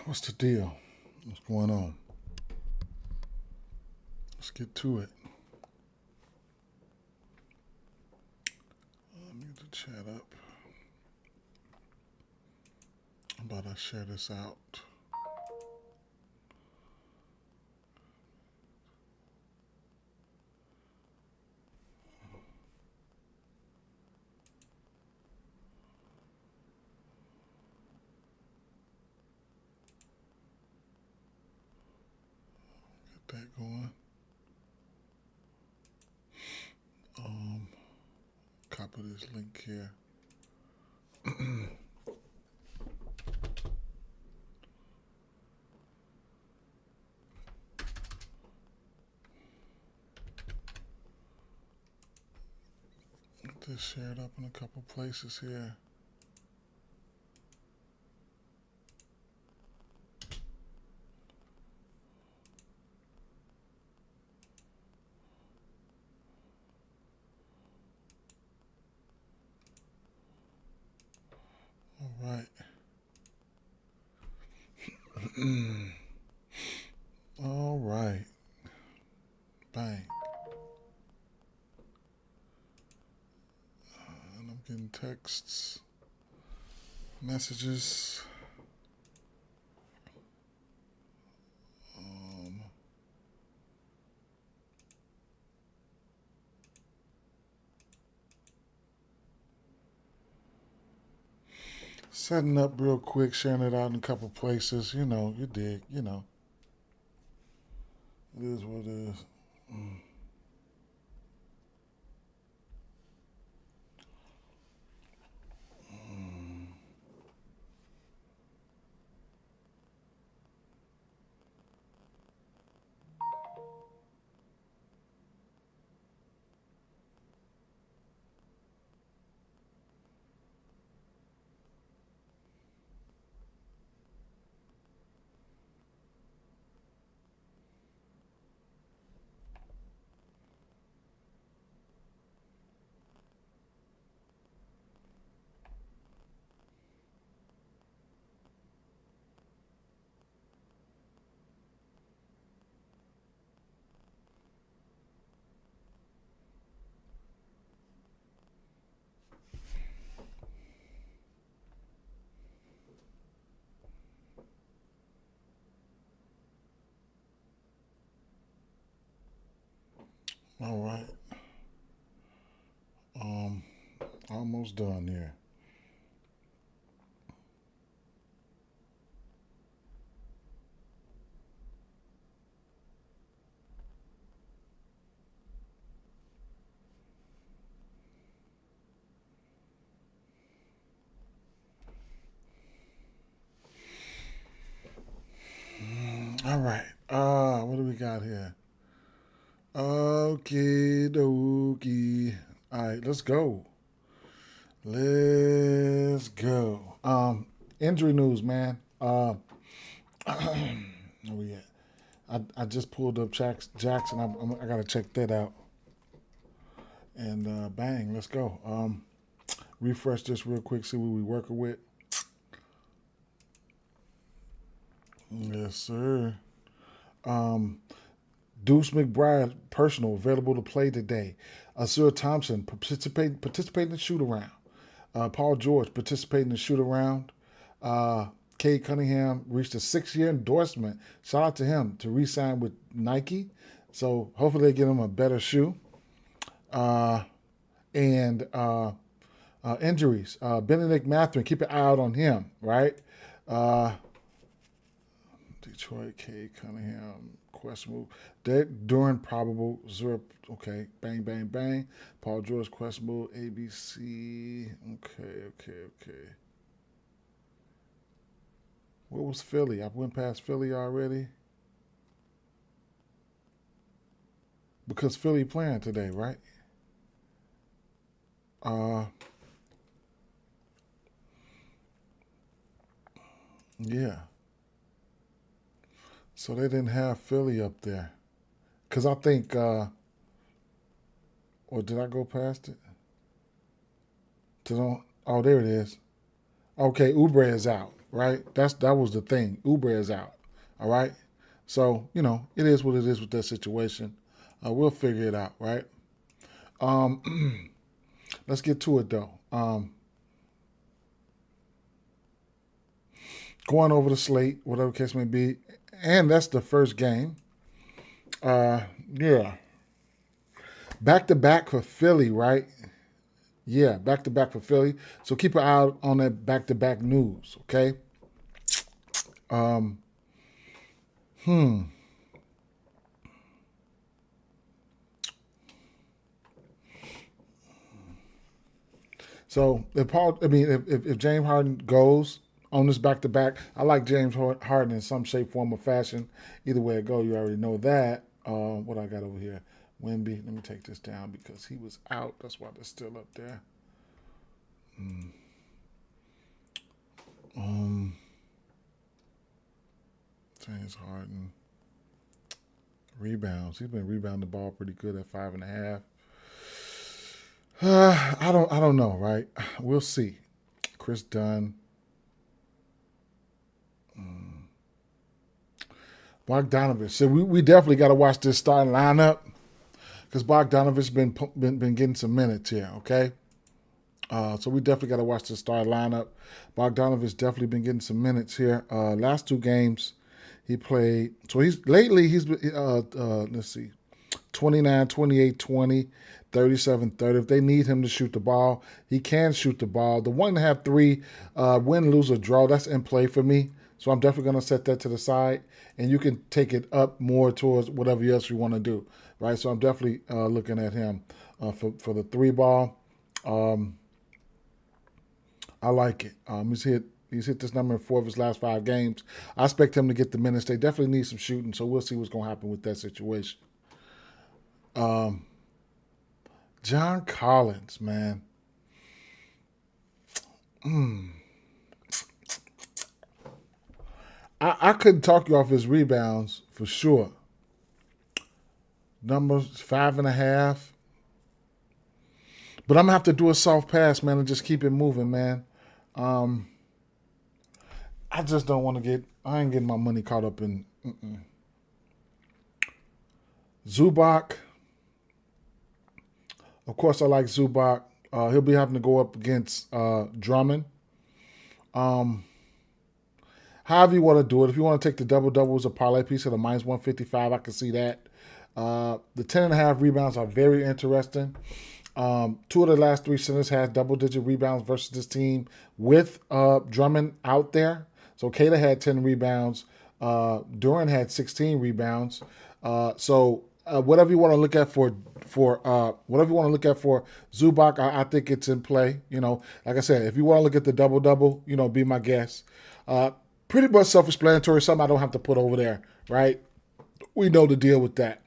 What's the deal? What's going on? Let's get to it. Let me get the chat up. How about I share this out? Get that going. Copy this link here. Get this shared up in a couple places here. All right. All right. Bang. And I'm getting texts, messages. Setting up real quick, sharing it out in a couple places. You know, you dig. You know, it is what it is. All right. Almost done here. All right. What do we got here? Okie dokie. All right, let's go. Let's go. Injury news, man. Where we at? I just pulled up Jackson. I gotta check that out. And bang, let's go. Refresh this real quick. See what we working with. Yes, sir. Deuce McBride, personal, available to play today. Asura Thompson, participating in the shoot around. Paul George, participating in the shoot around. Cade Cunningham reached a 6-year endorsement. Shout out to him to re-sign with Nike. So hopefully they get him a better shoe. And injuries. Benedict Mathurin, keep an eye out on him, right? Detroit, Cade Cunningham, questionable. During probable, Zurp, okay, bang, bang, bang. Paul George, questionable, ABC, okay. What was Philly? I went past Philly already. Because Philly playing today, right? Yeah. So they didn't have Philly up there. Because I think, or did I go past it? Oh, there it is. Okay, Ubre is out. right? That was the thing. Uber is out, all right? So, it is what it is with that situation. We'll figure it out, right? Let's get to it, though. Going over the slate, whatever the case may be, and that's the first game. Yeah. Back to back for Philly, right? Yeah, back to back for Philly. So keep an eye out on that back to back news, okay? Um, hmm. So if James Harden goes on this back to back, I like James Harden in some shape, form, or fashion. Either way it go, you already know that. What I got over here, Wemby. Let me take this down because he was out. That's why they're still up there. James Harden rebounds. He's been rebounding the ball pretty good at 5.5. I don't know, right? We'll see. Chris Dunn. Bogdanovich. So we definitely got to watch this starting lineup because Bogdanovich been getting some minutes here. Okay, so we definitely got to watch the starting lineup. Bogdanovich definitely been getting some minutes here. Last two games he played. So he's been let's see, 29, 28, 20, 37, 30. If they need him to shoot the ball, he can shoot the ball. The 1.5 3 win, lose, or draw, that's in play for me. So I'm definitely going to set that to the side, and you can take it up more towards whatever else you want to do, right? So I'm definitely looking at him for the 3 ball. I like it. He's hit this number in 4 of his last 5 games. I expect him to get the minutes. They definitely need some shooting, so we'll see what's going to happen with that situation. John Collins, man. I couldn't talk you off his rebounds for sure. Numbers 5.5. But I'm gonna have to do a soft pass, man, and just keep it moving, man. I just don't want to I ain't getting my money caught up in Zubac. Of course, I like Zubac. He'll be having to go up against Drummond. However you want to do it. If you want to take the double as a parlay piece at a minus 155, I can see that. The 10.5 rebounds are very interesting. 2 of the last 3 centers had double-digit rebounds versus this team with Drummond out there. So Kata had 10 rebounds. Duran had 16 rebounds. Whatever you want to look at for Zubac, I think it's in play. Like I said, if you want to look at the double, be my guest. Pretty much self-explanatory. Something I don't have to put over there, right? We know the deal with that.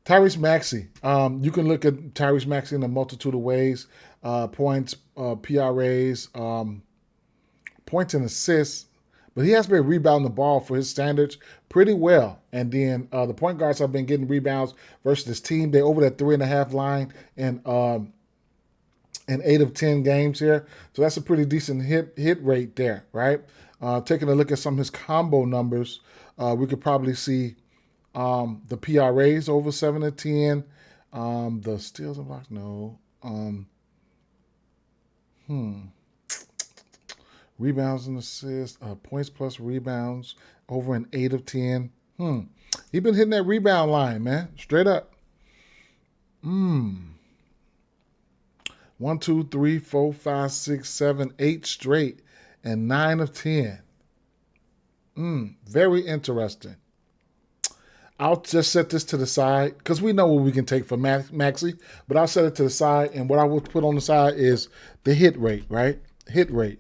Tyrese Maxey. You can look at Tyrese Maxey in a multitude of ways. Points, PRAs, points and assists. But he has been rebounding the ball for his standards pretty well. And then the point guards have been getting rebounds versus this team. They're over that 3.5 line in 8 of 10 games here. So that's a pretty decent hit rate there, right? Taking a look at some of his combo numbers, we could probably see the PRAs over 7 to 10. The steals and blocks, no. Rebounds and assists, points plus rebounds over an 8 of 10. He been hitting that rebound line, man. Straight up. 1, 2, 3, 4, 5, 6, 7, 8 straight, and 9 of 10. Very interesting. I'll just set this to the side because we know what we can take from Maxey, but I'll set it to the side, and what I will put on the side is the hit rate, right? Hit rate.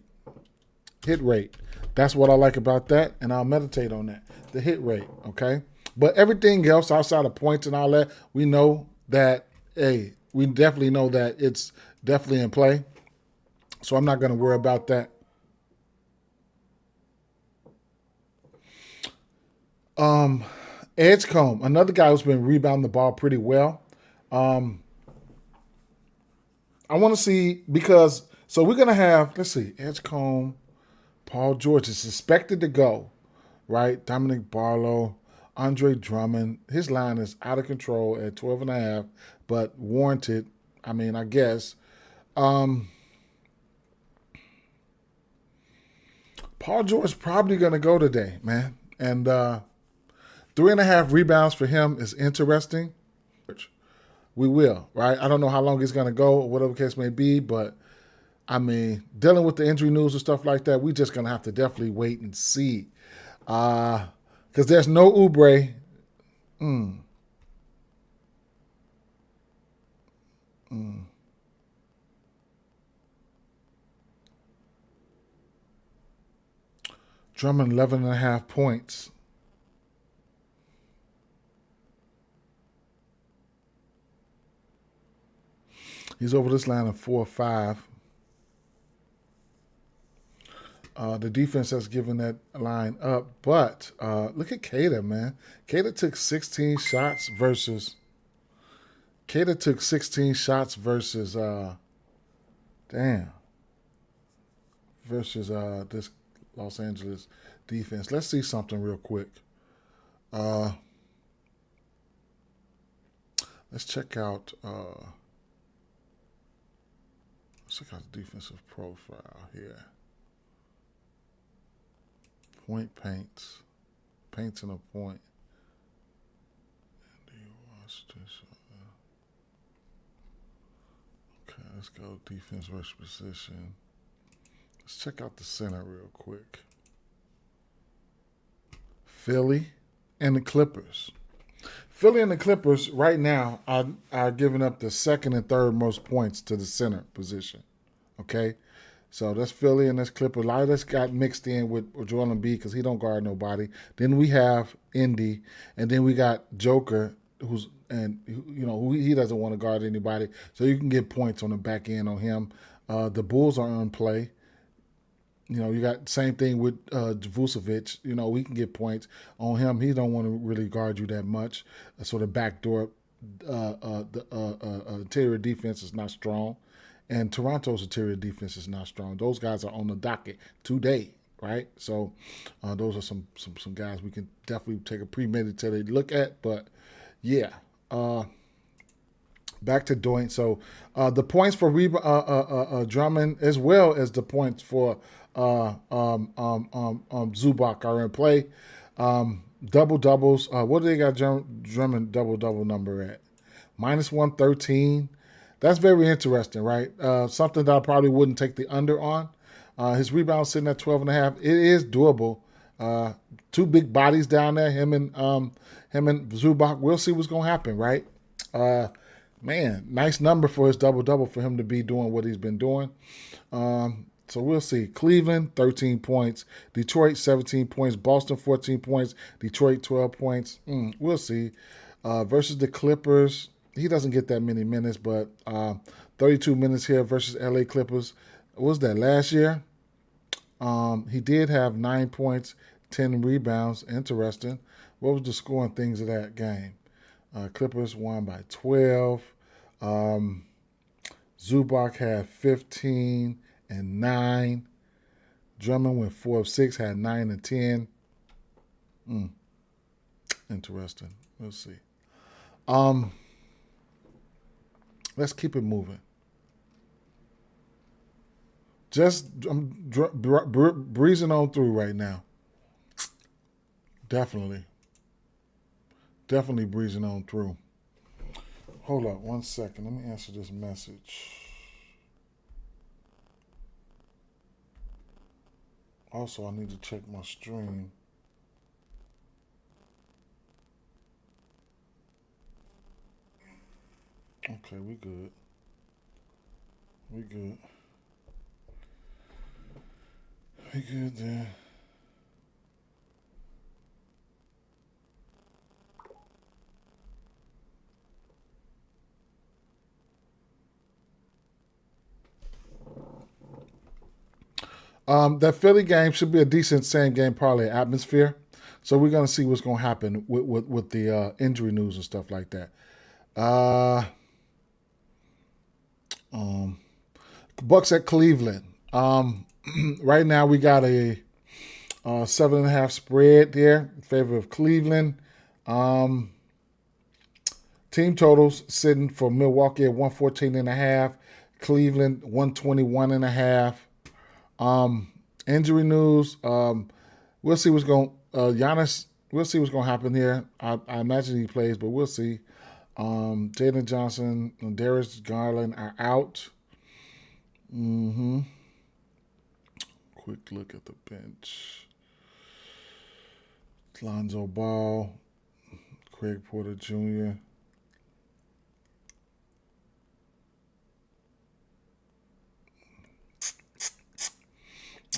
That's what I like about that, and I'll meditate on that. The hit rate, okay? But everything else outside of points and all that, we know that, we definitely know that it's definitely in play. So I'm not going to worry about that. Edgecombe, another guy who's been rebounding the ball pretty well. I want to see, because So we're gonna have, let's see, Edgecombe, Paul George is expected to go, right? Dominic Barlow, Andre Drummond. His line is out of control at 12.5, but warranted. I mean, I guess. Paul George probably gonna go today, man. And 3.5 rebounds for him is interesting. We will, right? I don't know how long he's gonna go, or whatever the case may be, but I mean, dealing with the injury news and stuff like that, we just gonna have to definitely wait and see. Because there's no Oubre. Drummond 11.5 points. He's over this line of 4 or 5. The defense has given that line up, but look at Kata, man. Kata took 16 shots versus. Kata took 16 shots versus. Versus this Los Angeles defense. Let's see something real quick. Let's check out. Let's check out the defensive profile here. Point paints. Paints in a point. Okay, let's go defense versus position. Let's check out the center real quick. Philly and the Clippers. Philly and the Clippers right now are giving up the second and third most points to the center position. Okay? So that's Philly and that's Clippers. A lot of this got mixed in with Joel Embiid because he don't guard nobody. Then we have Indy, and then we got Joker, who he doesn't want to guard anybody. So you can get points on the back end on him. The Bulls are on play. You got the same thing with Vucevic. We can get points on him. He don't want to really guard you that much. So the backdoor, the interior defense is not strong. And Toronto's interior defense is not strong. Those guys are on the docket today, right? So those are some guys we can definitely take a premeditated look at. But, yeah, back to Doink. So the points for Drummond as well as the points for Zubac are in play. Double-doubles. What do they got Drummond double-double number at? -113. That's very interesting, right? Something that I probably wouldn't take the under on. His rebound sitting at 12.5. It is doable. Two big bodies down there, him and Zubac. We'll see what's going to happen, right? Man, nice number for his double-double for him to be doing what he's been doing. So we'll see. Cleveland, 13 points. Detroit, 17 points. Boston, 14 points. Detroit, 12 points. We'll see. Versus the Clippers, he doesn't get that many minutes, but 32 minutes here versus LA Clippers. What was that, last year? He did have 9 points, 10 rebounds. Interesting. What was the scoring things of that game? Clippers won by 12. Zubac had 15 and 9. Drummond went 4 of 6, had 9 and 10. Interesting. We'll see. Let's keep it moving. I'm breezing on through right now. Definitely breezing on through. Hold up 1 second. Let me answer this message. Also, I need to check my stream. Okay, we good. We good there. That Philly game should be a decent same game parlay atmosphere. So we're gonna see what's gonna happen with the injury news and stuff like that. Bucks at Cleveland. Right now we got a 7.5 spread there in favor of Cleveland. Team totals sitting for Milwaukee at 114.5, Cleveland 121.5. Injury news. We'll see what's going. Giannis. We'll see what's going to happen here. I imagine he plays, but we'll see. Jalen Johnson and Darius Garland are out. Quick look at the bench. Lonzo Ball, Craig Porter Jr.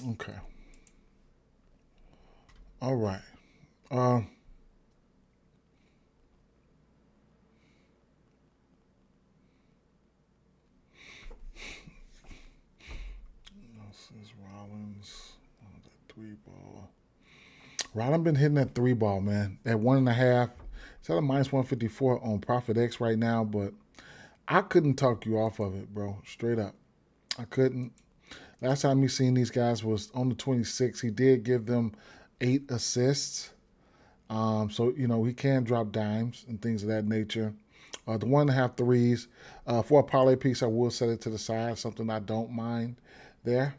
Okay. All right. This is Rollins. That 3-ball. Rollins been hitting that 3-ball, man. At 1.5. It's at a minus 154 on Profit X right now, but I couldn't talk you off of it, bro. Straight up. I couldn't. Last time we seen these guys was on the 26th. He did give them 8 assists. So, he can drop dimes and things of that nature. The 1.5 threes. For a parlay piece, I will set it to the side, something I don't mind there.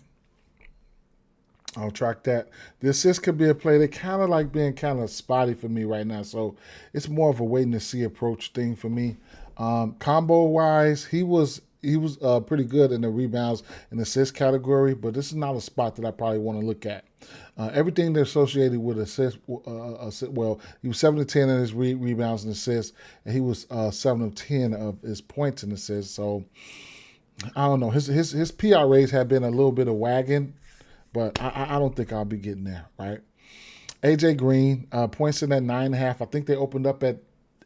I'll track that. The assist could be a play. They kind of like being kind of spotty for me right now. So it's more of a waiting to see approach thing for me. Combo wise, he was pretty good in the rebounds and assist category, but this is not a spot that I probably want to look at. Everything that's associated with assist, well, he was 7 of 10 in his rebounds and assists, and he was 7 of 10 of his points and assists. So I don't know. His PRAs have been a little bit of wagon, but I don't think I'll be getting there, right? AJ Green, points in at 9.5. I think they opened up at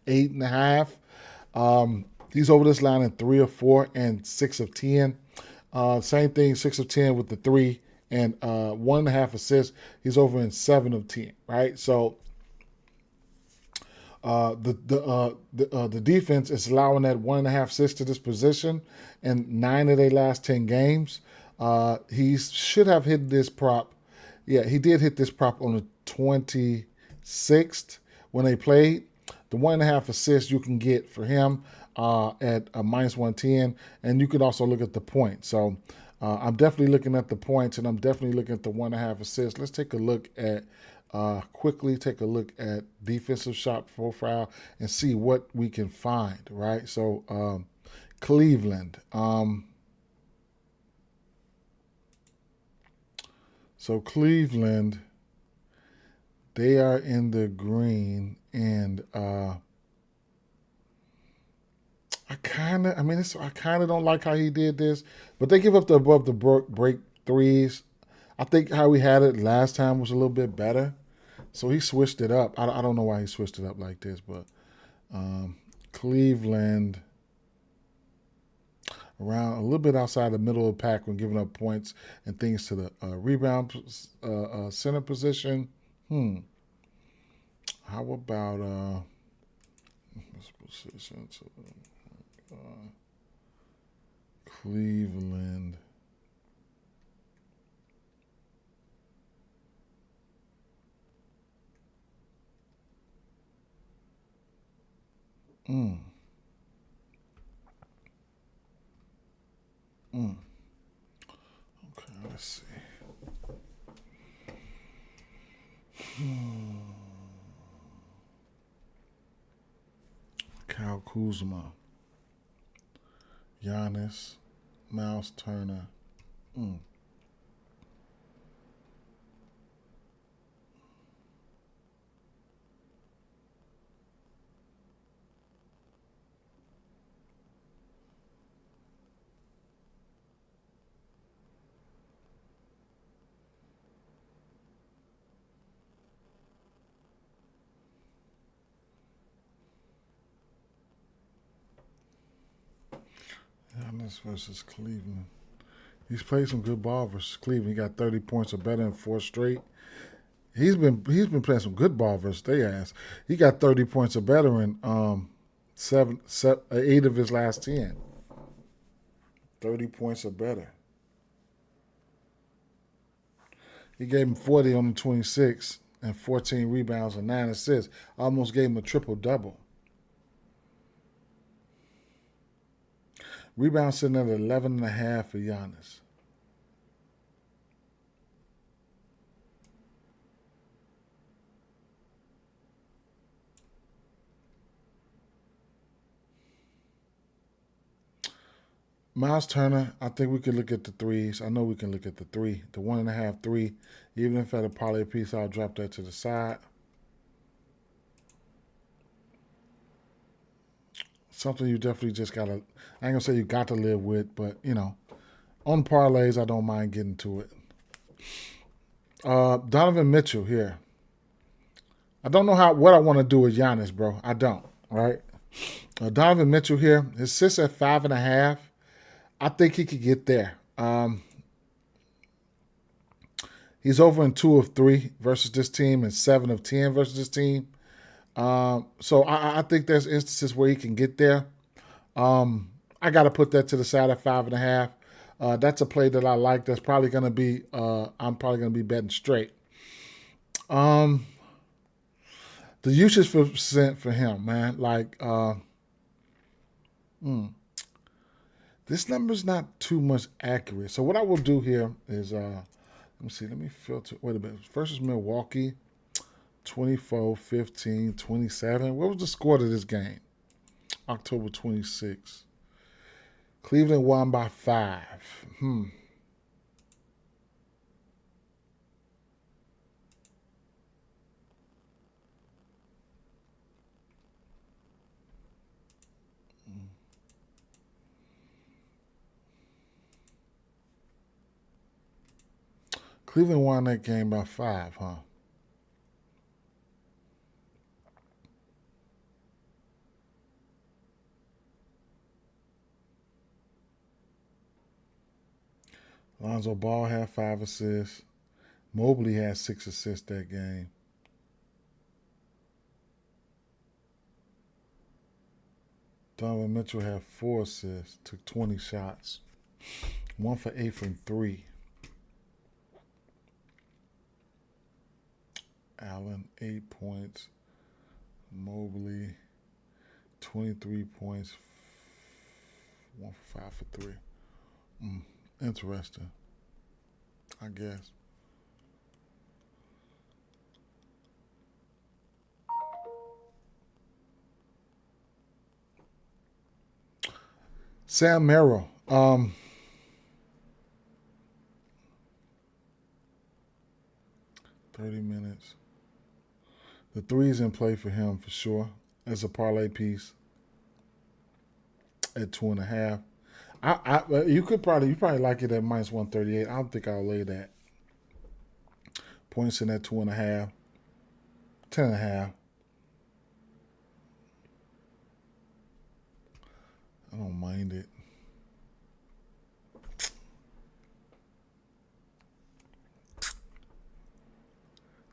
8.5. He's over this line in 3 of 4 and 6 of 10. Same thing, 6 of 10 with the 3 and 1.5 assists. He's over in 7 of 10, right? So the defense is allowing that 1.5 assists to this position in 9 of their last 10 games. He should have hit this prop. Yeah, he did hit this prop on the 26th when they played. The 1.5 assists you can get for him at a minus 110, and you could also look at the points. So I'm definitely looking at the points, and I'm definitely looking at the 1.5 assists. Let's take a look at quickly take a look at defensive shot profile and see what we can find. Right. So Cleveland. So Cleveland, they are in the green, and I kind of don't like how he did this, but they give up the above the break threes. I think how we had it last time was a little bit better, so he switched it up. I don't know why he switched it up like this, but Cleveland around a little bit outside the middle of the pack when giving up points and things to the rebound center position. How about this position to Cleveland? Okay, let's see. Kyle Kuzma, Giannis, Miles Turner. Giannis versus Cleveland. He's played some good ball versus Cleveland. He got 30 points or better in 4 straight. He's been playing some good ball versus their ass. He got 30 points or better in 8 of his last 10. 30 points or better. He gave him 40 on the 26 and 14 rebounds and 9 assists. Almost gave him a triple-double. Rebound sitting at 11.5 for Giannis. Miles Turner, I think we can look at the threes. I know we can look at the three, the 1.5 3. Even if at a parlay piece, I'll drop that to the side. Something you definitely just gotta, I ain't gonna say you got to live with, but you know, on parlays, I don't mind getting to it. Donovan Mitchell here. I don't know what I want to do with Giannis, bro. I don't, right? Donovan Mitchell here. His assists at 5.5. I think he could get there. He's over in 2 of 3 versus this team and 7 of 10 versus this team. So I think there's instances where he can get there. I got to put that to the side at 5.5. That's a play that I like. That's probably going to be, I'm probably going to be betting straight. The usage percent for him, man, like, this number's not too much accurate. So what I will do here is, let me see, let me filter. Wait a minute. Versus Milwaukee, 24, 15, 27. What was the score to this game? October 26. Cleveland won by 5. Cleveland won that game by 5, huh? Lonzo Ball had 5 assists. Mobley had 6 assists that game. Donovan Mitchell had 4 assists, took 20 shots. 1 for 8 from 3. Allen, 8 points. Mobley, 23 points. 1 for 5 for 3. Interesting, I guess. Sam Merrill. 30 minutes. The three's in play for him for sure as a parlay piece at 2.5. You probably like it at minus 138. I don't think I'll lay that. Points in at 2.5, 10.5. I don't mind it.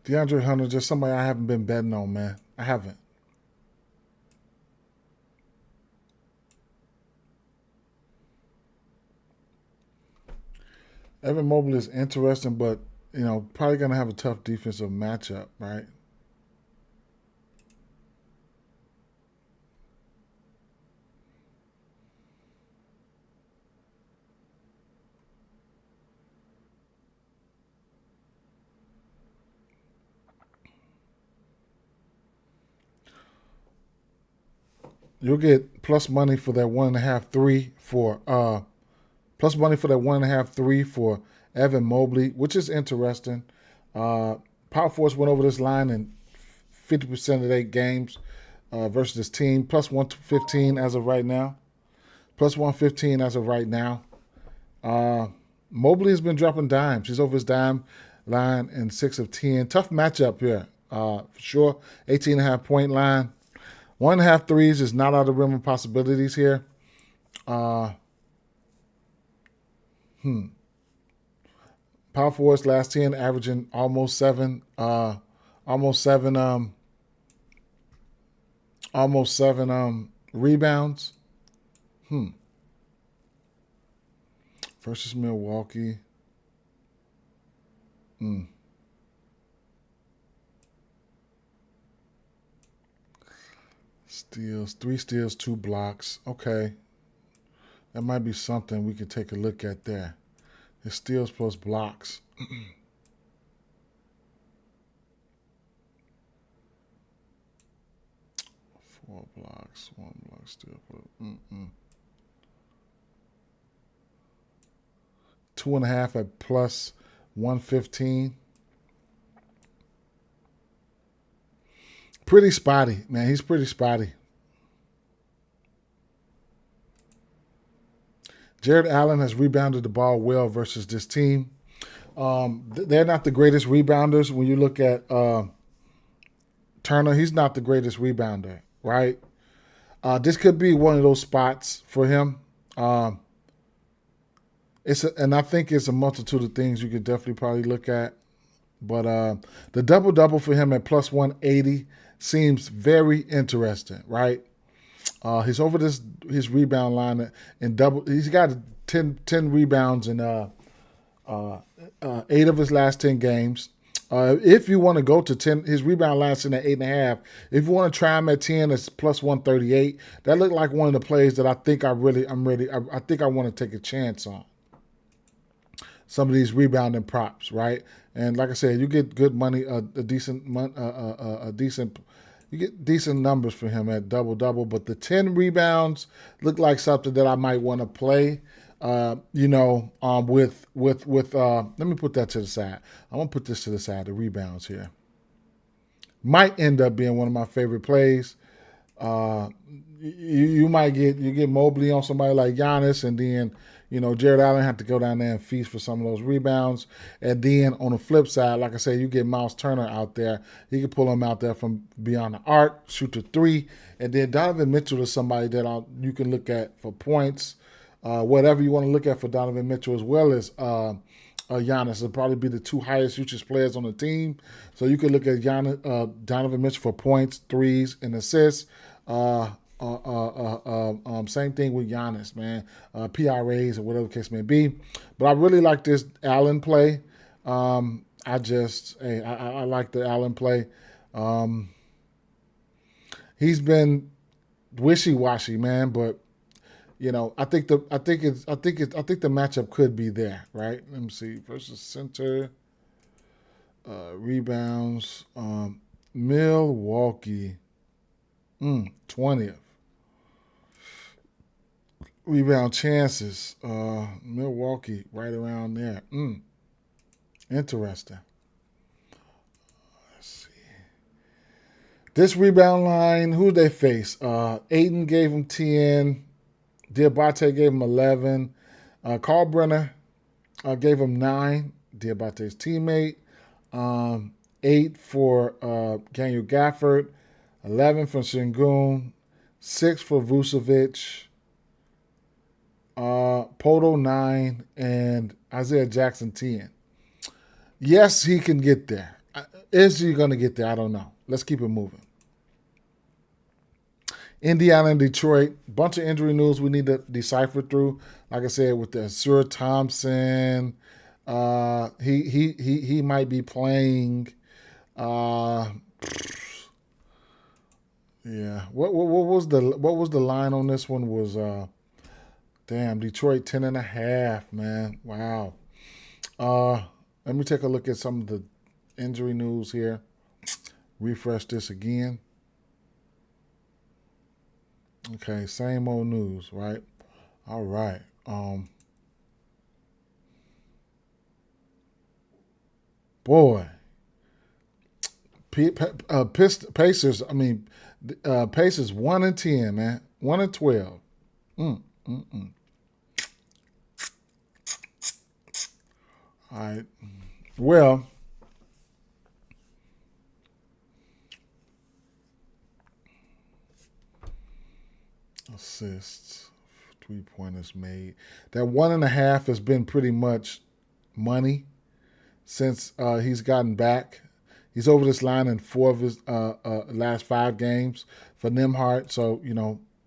DeAndre Hunter, just somebody I haven't been betting on, man. I haven't. Evan Mobley is interesting, but you know, probably gonna have a tough defensive matchup, right? You'll get plus money for that 1.5 3 for plus money for that 1.5 3 for Evan Mobley, which is interesting. Power Force went over this line in 50% of their games versus this team. Plus 115 as of right now. Plus 115 as of right now. Mobley has been dropping dimes. He's over his dime line in 6 of 10. Tough matchup here, for sure. 18.5 point line. 1.5 threes is not out of the realm of possibilities here. Power forwards last 10 averaging almost 7 rebounds. Versus Milwaukee. Steals, 3 steals, 2 blocks. Okay. That might be something we could take a look at there. His steals plus blocks. 4 blocks, 1 block steal. 2.5 at plus 115. Pretty spotty, man. He's pretty spotty. Jared Allen has rebounded the ball well versus this team. They're not the greatest rebounders. When you look at Turner, he's not the greatest rebounder, right? This could be one of those spots for him. And I think it's a multitude of things you could definitely probably look at. But the double-double for him at plus 180 seems very interesting, right? He's over his rebound line in double. He's got 10 rebounds in 8 of his last 10 games. If you want to go to 10, his rebound line's in at 8.5. If you want to try him at 10, it's plus 138. That looked like one of the plays that I think I'm ready. I think I want to take a chance on. Some of these rebounding props, right? And like I said, you get good money, you get decent numbers for him at double-double. But the 10 rebounds look like something that I might want to play. Let me put that to the side. I'm gonna put this to the side. The rebounds here might end up being one of my favorite plays. You might get Mobley on somebody like Giannis, and then Jared Allen have to go down there and feast for some of those rebounds. And then on the flip side, like I said, you get Miles Turner out there. He can pull him out there from beyond the arc, shoot the 3, and then Donovan Mitchell is somebody that you can look at for points. Whatever you want to look at for Donovan Mitchell, as well as Giannis, will probably be the 2 highest usage players on the team. So you can look at Donovan Mitchell for points, 3s, and assists. Same thing with Giannis, man. PRAs or whatever the case may be. But I really like this Allen play. I like the Allen play. He's been wishy-washy, man, but I think the matchup could be there, right? Let me see. Versus center, rebounds, Milwaukee, 20th. Rebound chances, Milwaukee right around there. Interesting. Let's see. This rebound line, who they face? Ayton gave him 10. Diabate gave him 11. Carl Brenner gave him 9. Diabate's teammate. 8 for Daniel Gafford. 11 for Sengun. 6 for Vucevic. Poto 9. And Isaiah Jackson 10. Yes, he can get there. Is he going to get there? I don't know. Let's keep it moving. Indiana and Detroit, bunch of injury news we need to decipher through. Like I said, with the Sir Thompson, he might be playing. Yeah. What was the line on this one? Was Detroit 10.5, man. Wow. Let me take a look at some of the injury news here. Refresh this again. Okay, same old news, right? All right. Boy. Pacers, Pacers 1-10, man. 1-12. All right. Well, assists, 3-pointers made. That 1.5 has been pretty much money since he's gotten back. He's over this line in 4 of his last 5 games for Nembhard. So,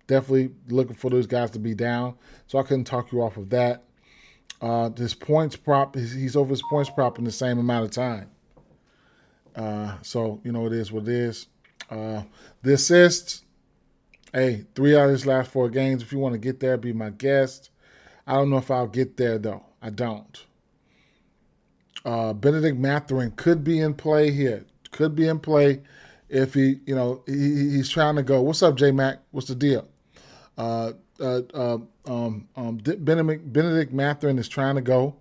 definitely looking for those guys to be down. So I couldn't talk you off of that. His points prop, he's over his points prop in the same amount of time. So, it is what it is. The assists, Hey, 3 out of his last 4 games. If you want to get there, be my guest. I don't know if I'll get there though. I don't. Benedict Mathurin could be in play here. Could be in play if he's trying to go. What's up, J Mac? What's the deal? Uh, Benedict Mathurin is trying to go.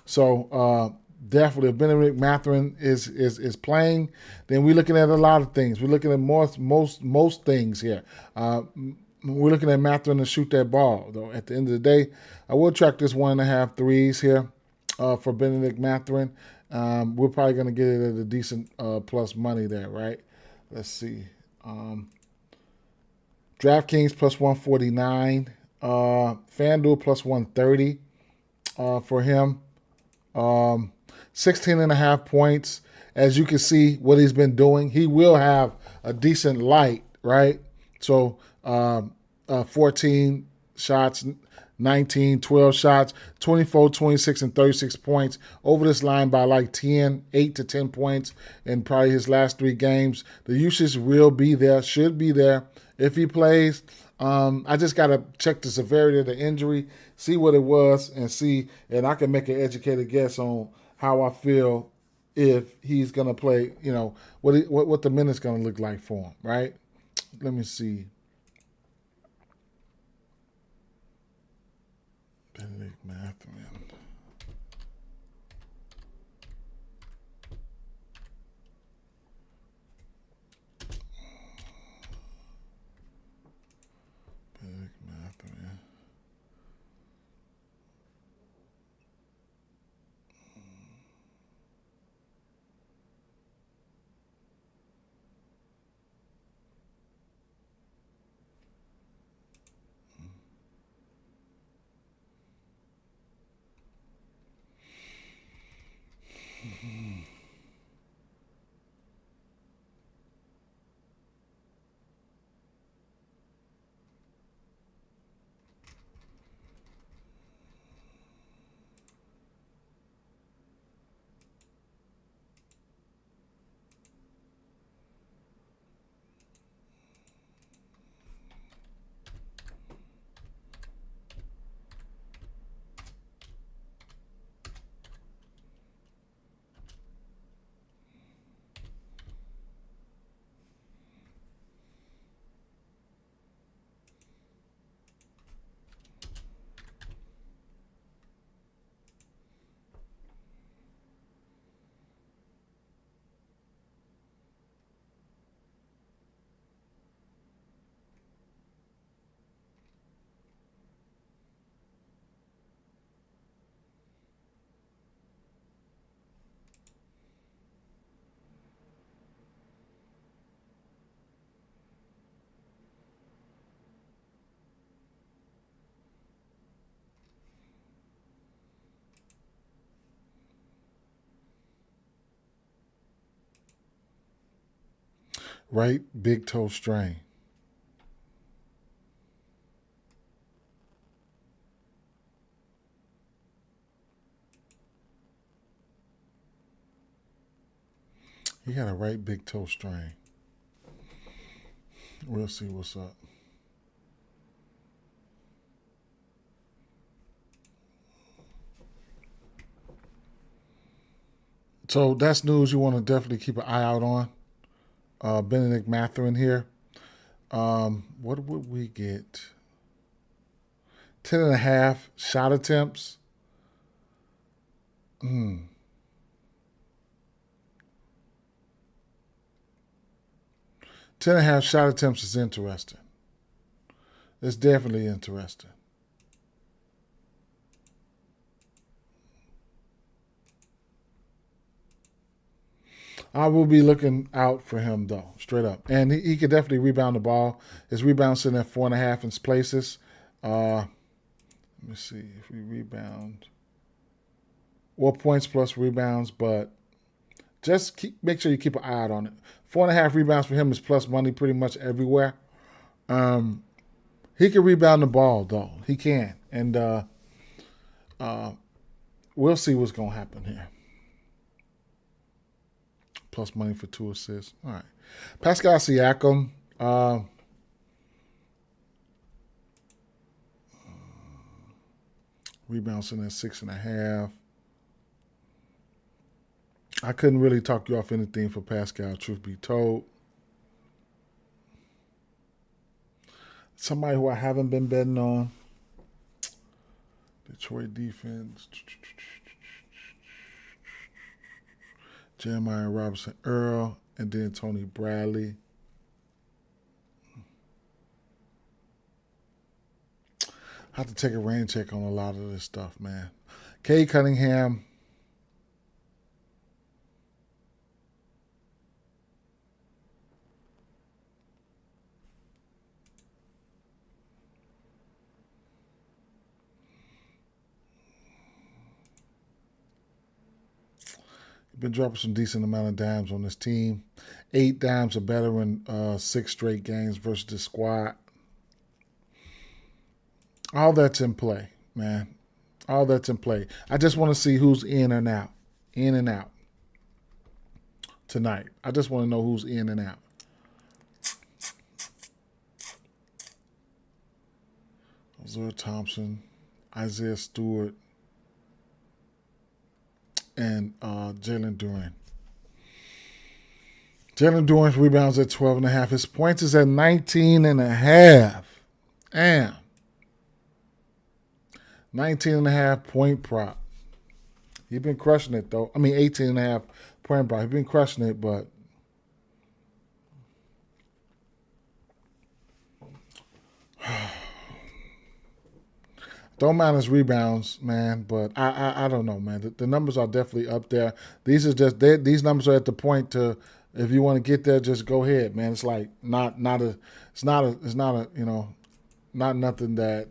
So definitely, if Benedict Mathurin is playing, then we're looking at a lot of things. We're looking at most things here. We're looking at Mathurin to shoot that ball, though. At the end of the day, I will track this 1.5 threes here for Benedict Mathurin. We're probably going to get it at a decent plus money there, right? Let's see. DraftKings plus 149. FanDuel plus 130 for him. 16.5 points. As you can see what he's been doing, he will have a decent light, right? So 14 shots, 19, 12 shots, 24, 26, and 36 points over this line by like 8 to 10 points in probably his last 3 games. The usage will be there, should be there if he plays. I just got to check the severity of the injury, see what it was, and I can make an educated guess on how I feel if he's going to play, what the minute's going to look like for him, right? Let me see. Benedict Mathurin. Benedict Mathurin. Right big toe strain. He had a right big toe strain. We'll see what's up. So that's news you want to definitely keep an eye out on. Benedict Mathurin here. What would we get? 10.5 shot attempts. 10.5 shot attempts is interesting. It's definitely interesting. I will be looking out for him though, straight up, and he could definitely rebound the ball. His rebound sitting at 4.5 in places. Let me see if we rebound. More points plus rebounds, but just make sure you keep an eye out on it. 4.5 rebounds for him is plus money pretty much everywhere. He can rebound the ball though. He can, and we'll see what's gonna happen here. Plus money for 2 assists. All right, Pascal Siakam. Rebounds in at 6.5. I couldn't really talk you off anything for Pascal, truth be told. Somebody who I haven't been betting on. Detroit defense. Jeremiah Robinson Earl, and then Tony Bradley. I have to take a rain check on a lot of this stuff, man. Cade Cunningham. Been dropping some decent amount of dimes on this team. 8 dimes or better in 6 straight games versus the squad. All that's in play, man. All that's in play. I just want to see who's in and out. In and out. Tonight. I just want to know who's in and out. Azura Thompson, Isaiah Stewart, and Jalen Duren. Jalen Duren's rebounds at 12.5. His points is at 19.5. Damn. 19.5 point prop. He's been crushing it, though. I mean, 18.5 point prop. He's been crushing it, but don't mind his rebounds, man. But I don't know, man. The numbers are definitely up there. These numbers are at the point to, if you want to get there, just go ahead, man. It's like not nothing that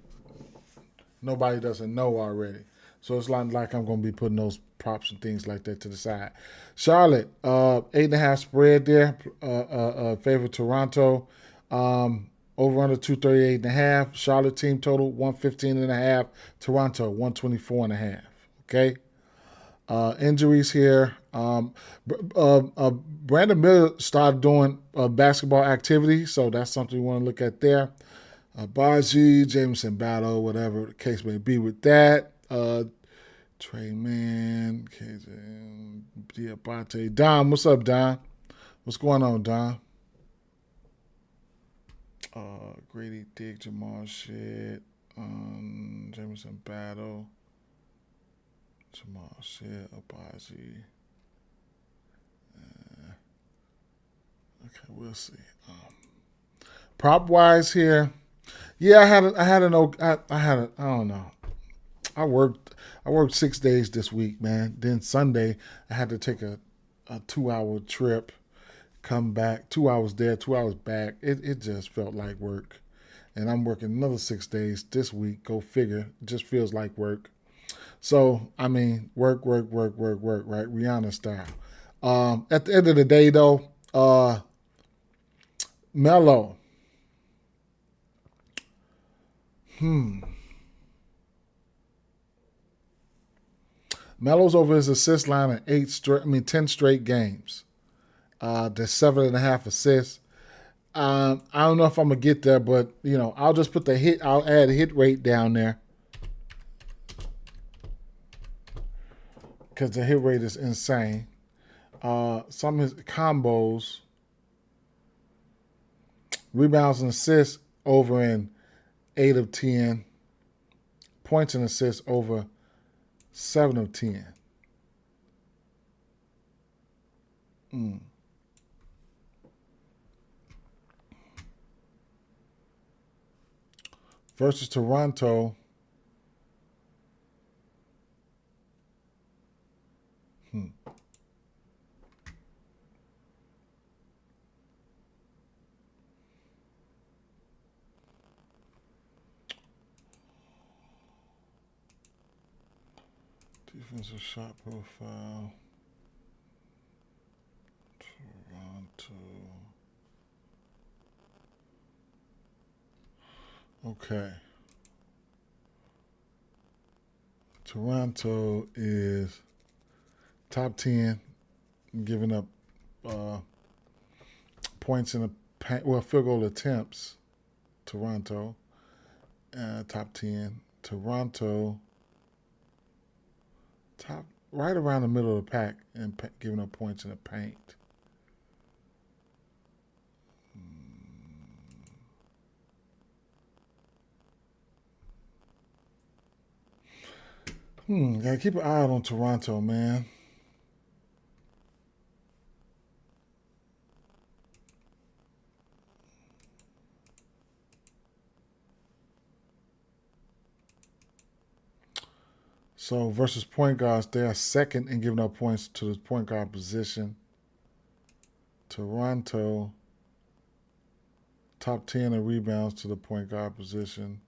nobody doesn't know already. So it's not like I'm going to be putting those props and things like that to the side. Charlotte, 8.5 spread there, favorite Toronto. Over under 238.5. Charlotte team total 115.5. Toronto 124.5. Okay. Injuries here. Brandon Miller started doing basketball activity, so that's something you want to look at there. Baji, Jameson Battle, whatever the case may be with that. Trey Mann, KJ, Diabate. Don, what's up, Don? What's going on, Don? Grady Dick, Jamal Shedd, Jameson Battle, Jamal Shedd, Abaji. Okay, we'll see. Prop wise here, yeah, I don't know. I worked 6 days this week, man. Then Sunday I had to take a 2-hour trip, come back, 2 hours there, 2 hours back. It just felt like work. And I'm working another 6 days this week. Go figure. It just feels like work. So, I mean, work, right? Rihanna style. At the end of the day, though, Melo. Melo's over his assist line at 10 straight games. There's 7.5 assists. I don't know if I'm gonna get there, but I'll just put I'll add a hit rate down there because the hit rate is insane. Some of his combos, rebounds and assists over in 8 of 10. Points and assists over 7 of 10. Versus Toronto. Defensive shot profile. Toronto. Okay. Toronto is top 10, giving up points in field goal attempts. Toronto, top 10. Toronto Top, right around the middle of the pack and giving up points in the paint. Gotta keep an eye out on Toronto, man. So versus point guards, they are second in giving up points to the point guard position. Toronto, top 10 in rebounds to the point guard position.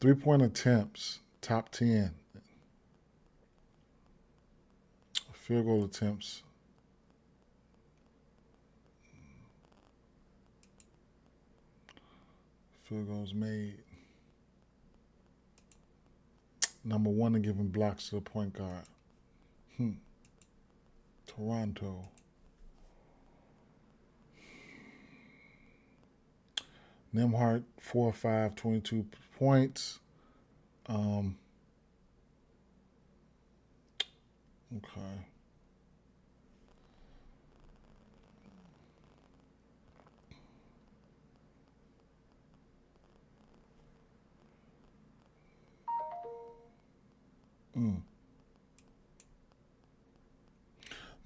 Three-point attempts, top 10. Field goal attempts. Field goals made. Number 1 in giving blocks to the point guard. Toronto. Nembhard, 4 5, 22 points. Okay.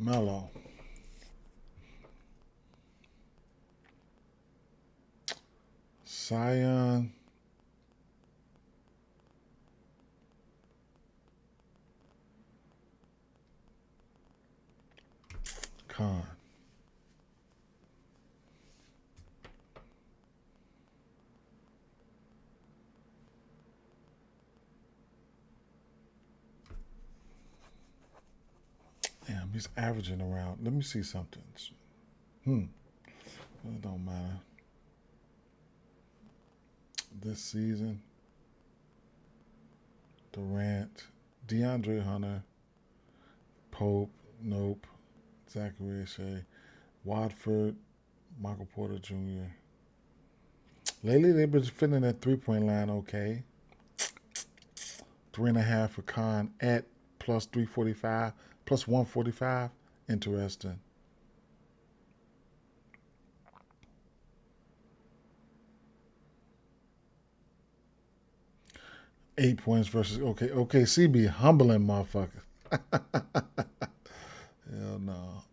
Mellow. Zion. Khan. Damn, he's averaging around. Let me see something. It don't matter. This season, Durant, DeAndre Hunter, Pope, nope. Zachary Shea, Watford, Michael Porter Jr. Lately, they've been fitting that three-point line okay. 3.5 for Khan at plus 345, plus 145. Interesting. Eight points versus OKC be humbling motherfuckers. Hell no.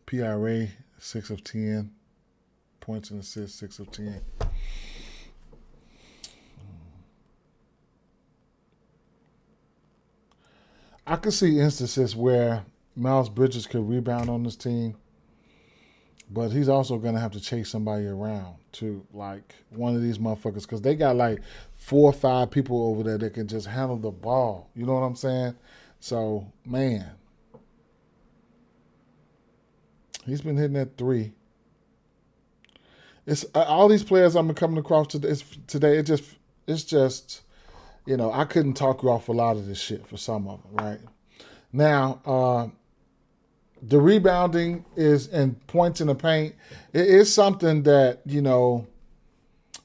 PRA 6 of 10. Points and assists 6 of 10. I could see instances where Miles Bridges could rebound on this team, but he's also going to have to chase somebody around too, like one of these motherfuckers, because they got like 4 or 5 people over there that can just handle the ball. You know what I'm saying? So, man, he's been hitting that 3. It's all these players I'm coming across today. It's just, I couldn't talk you off a lot of this shit for some of them, right? Now, the rebounding is and points in the paint. It is something that,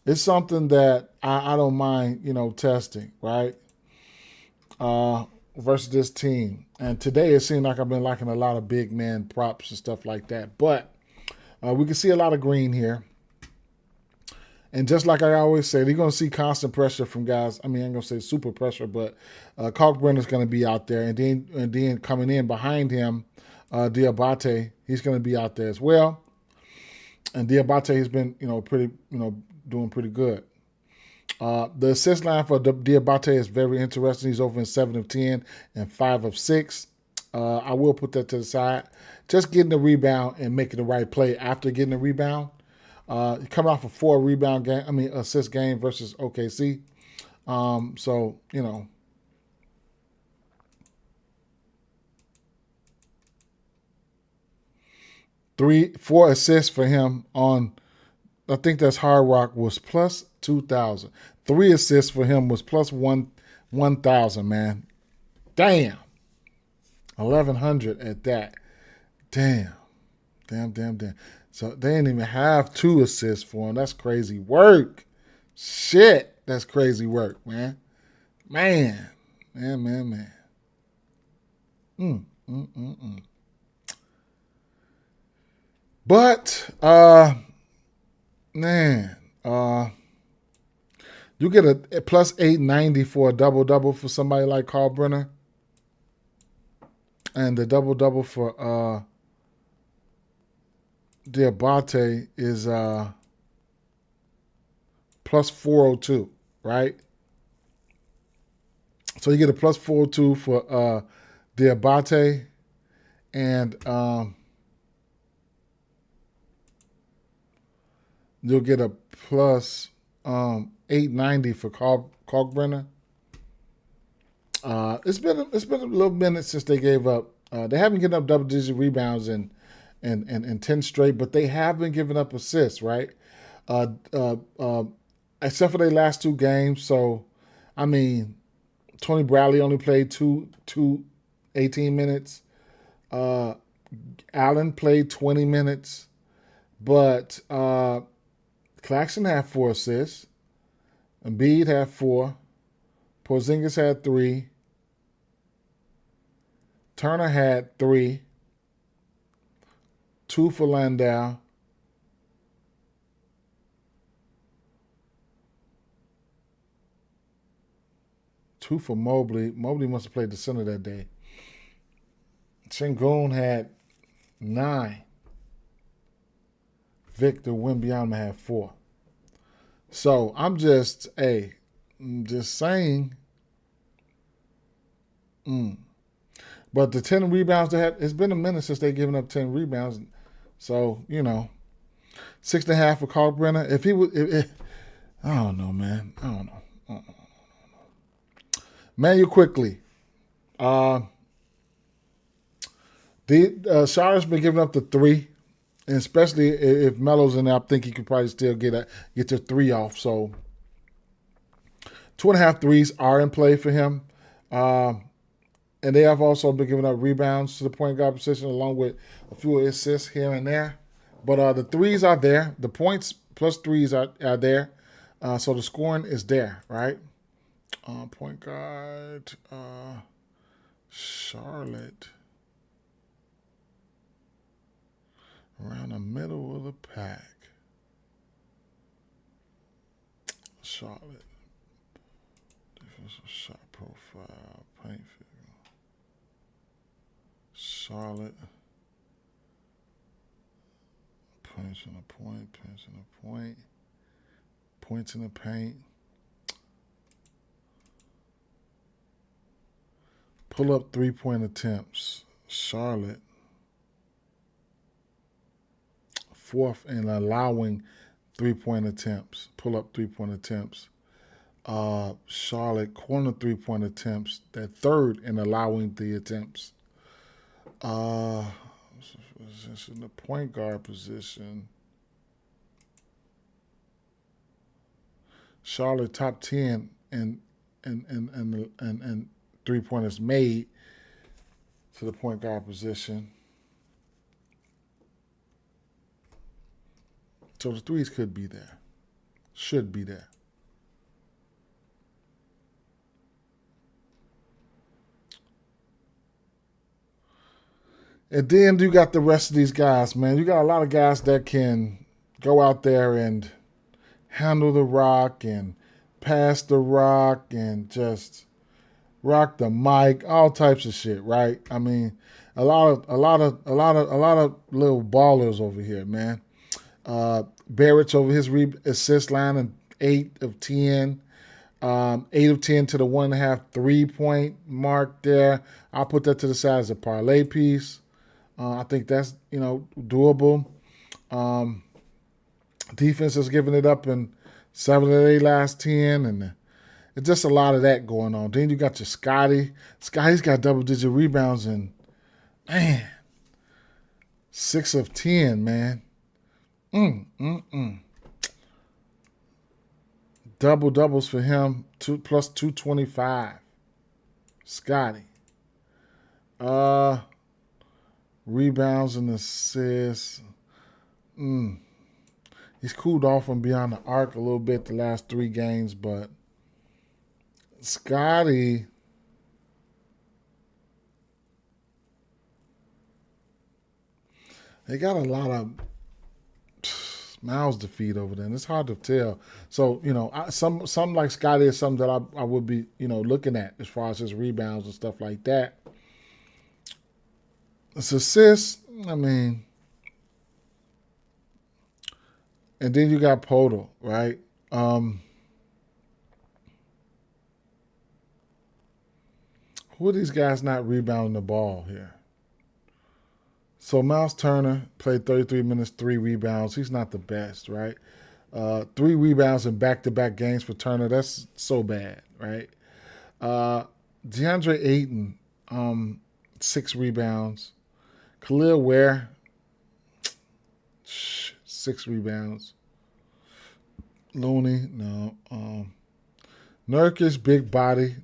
it's something that I don't mind, testing, right? Versus this team. And today it seemed like I've been liking a lot of big man props and stuff like that. But we can see a lot of green here. And just like I always say, you're going to see constant pressure from guys. I mean, I ain't going to say super pressure, but Kalkbrenner's going to be out there. And then coming in behind him, Diabate, he's going to be out there as well. And Diabate has been, pretty, doing pretty good. The assist line for Diabate is very interesting. He's over in 7 of 10 and 5 of 6. I will put that to the side. Just getting the rebound and making the right play after getting the rebound. Coming off a 4 assist game versus OKC. So, 4 assists for him on, I think that's Hard Rock, was plus 2,000. 3 assists for him was plus 1,000, man. Damn. 1,100 at that. Damn. So they didn't even have 2 assists for him. That's crazy work. Shit, that's crazy work, man. Man. But man, you get a plus 890 for a double for somebody like Carl Brenner, and the double for Diabate is plus 402, right? So you get a plus 402 for Diabate, and you'll get a plus 890 for Kalkbrenner. It's been a little minute since they gave up. They haven't given up double-digit rebounds in 10 straight, but they have been giving up assists, right? Except for their last 2 games. So, I mean, Tony Bradley only played 18 minutes. Allen played 20 minutes. But Claxton had 4 assists. Embiid had 4. Porzingis had 3. Turner had 3. 2 for Landau. Two for Mobley. Mobley must have played the center that day. Sengun had 9. Victor Wembanyama had 4. So I'm just saying. But the 10 rebounds they had, it's been a minute since they've given up 10 rebounds. So, 6.5 for Kalkbrenner. If he was, I don't know, man. I don't know. Manuel quickly. Charlotte's been giving up the 3, and especially if Melo's in there, I think he could probably still get your 3 off. So 2.5 threes are in play for him, and they have also been giving up rebounds to the point guard position, along with a few assists here and there. But the threes are there. The points plus threes are there, so the scoring is there, right? Point guard, Charlotte. Around the middle of the pack. Charlotte. Defensive shot profile. Paint figure. Charlotte. Points in the point. Points in the paint. Pull up 3-point attempts. Charlotte. 4th in allowing 3-point attempts. Pull up 3-point attempts. Charlotte corner 3-point attempts. They're 3rd in allowing the attempts. In the point guard position. Charlotte top 10 and 3-pointers made to the point guard position. So the threes could be there. Should be there. And then you got the rest of these guys, man. You got a lot of guys that can go out there and handle the rock and pass the rock and just rock the mic, all types of shit, right? I mean, a lot of little ballers over here, man. Barrett's over his assist line and 8 of 10. 8 of 10 to the 1.5 3-point mark there. I'll put that to the side as a parlay piece. I think that's, doable. Defense is giving it up in 7 of their last 10, and it's just a lot of that going on. Then you got your Scotty. Scotty's got double-digit rebounds and, man, 6 of 10, man. Double-doubles for him, plus 225. Scotty. Rebounds and assists. He's cooled off from beyond the arc a little bit the last 3 games, but Scotty, they got a lot of mouths to feed over there, and it's hard to tell. So, some like Scotty is something that I would be, looking at as far as his rebounds and stuff like that. It's assists, and then you got Podol, right? Who are these guys not rebounding the ball here? So Miles Turner played 33 minutes, 3 rebounds. He's not the best, right? 3 rebounds in back-to-back games for Turner. That's so bad, right? DeAndre Ayton, 6 rebounds. Khalil Ware, 6 rebounds. Looney, no. Nurkic, big body,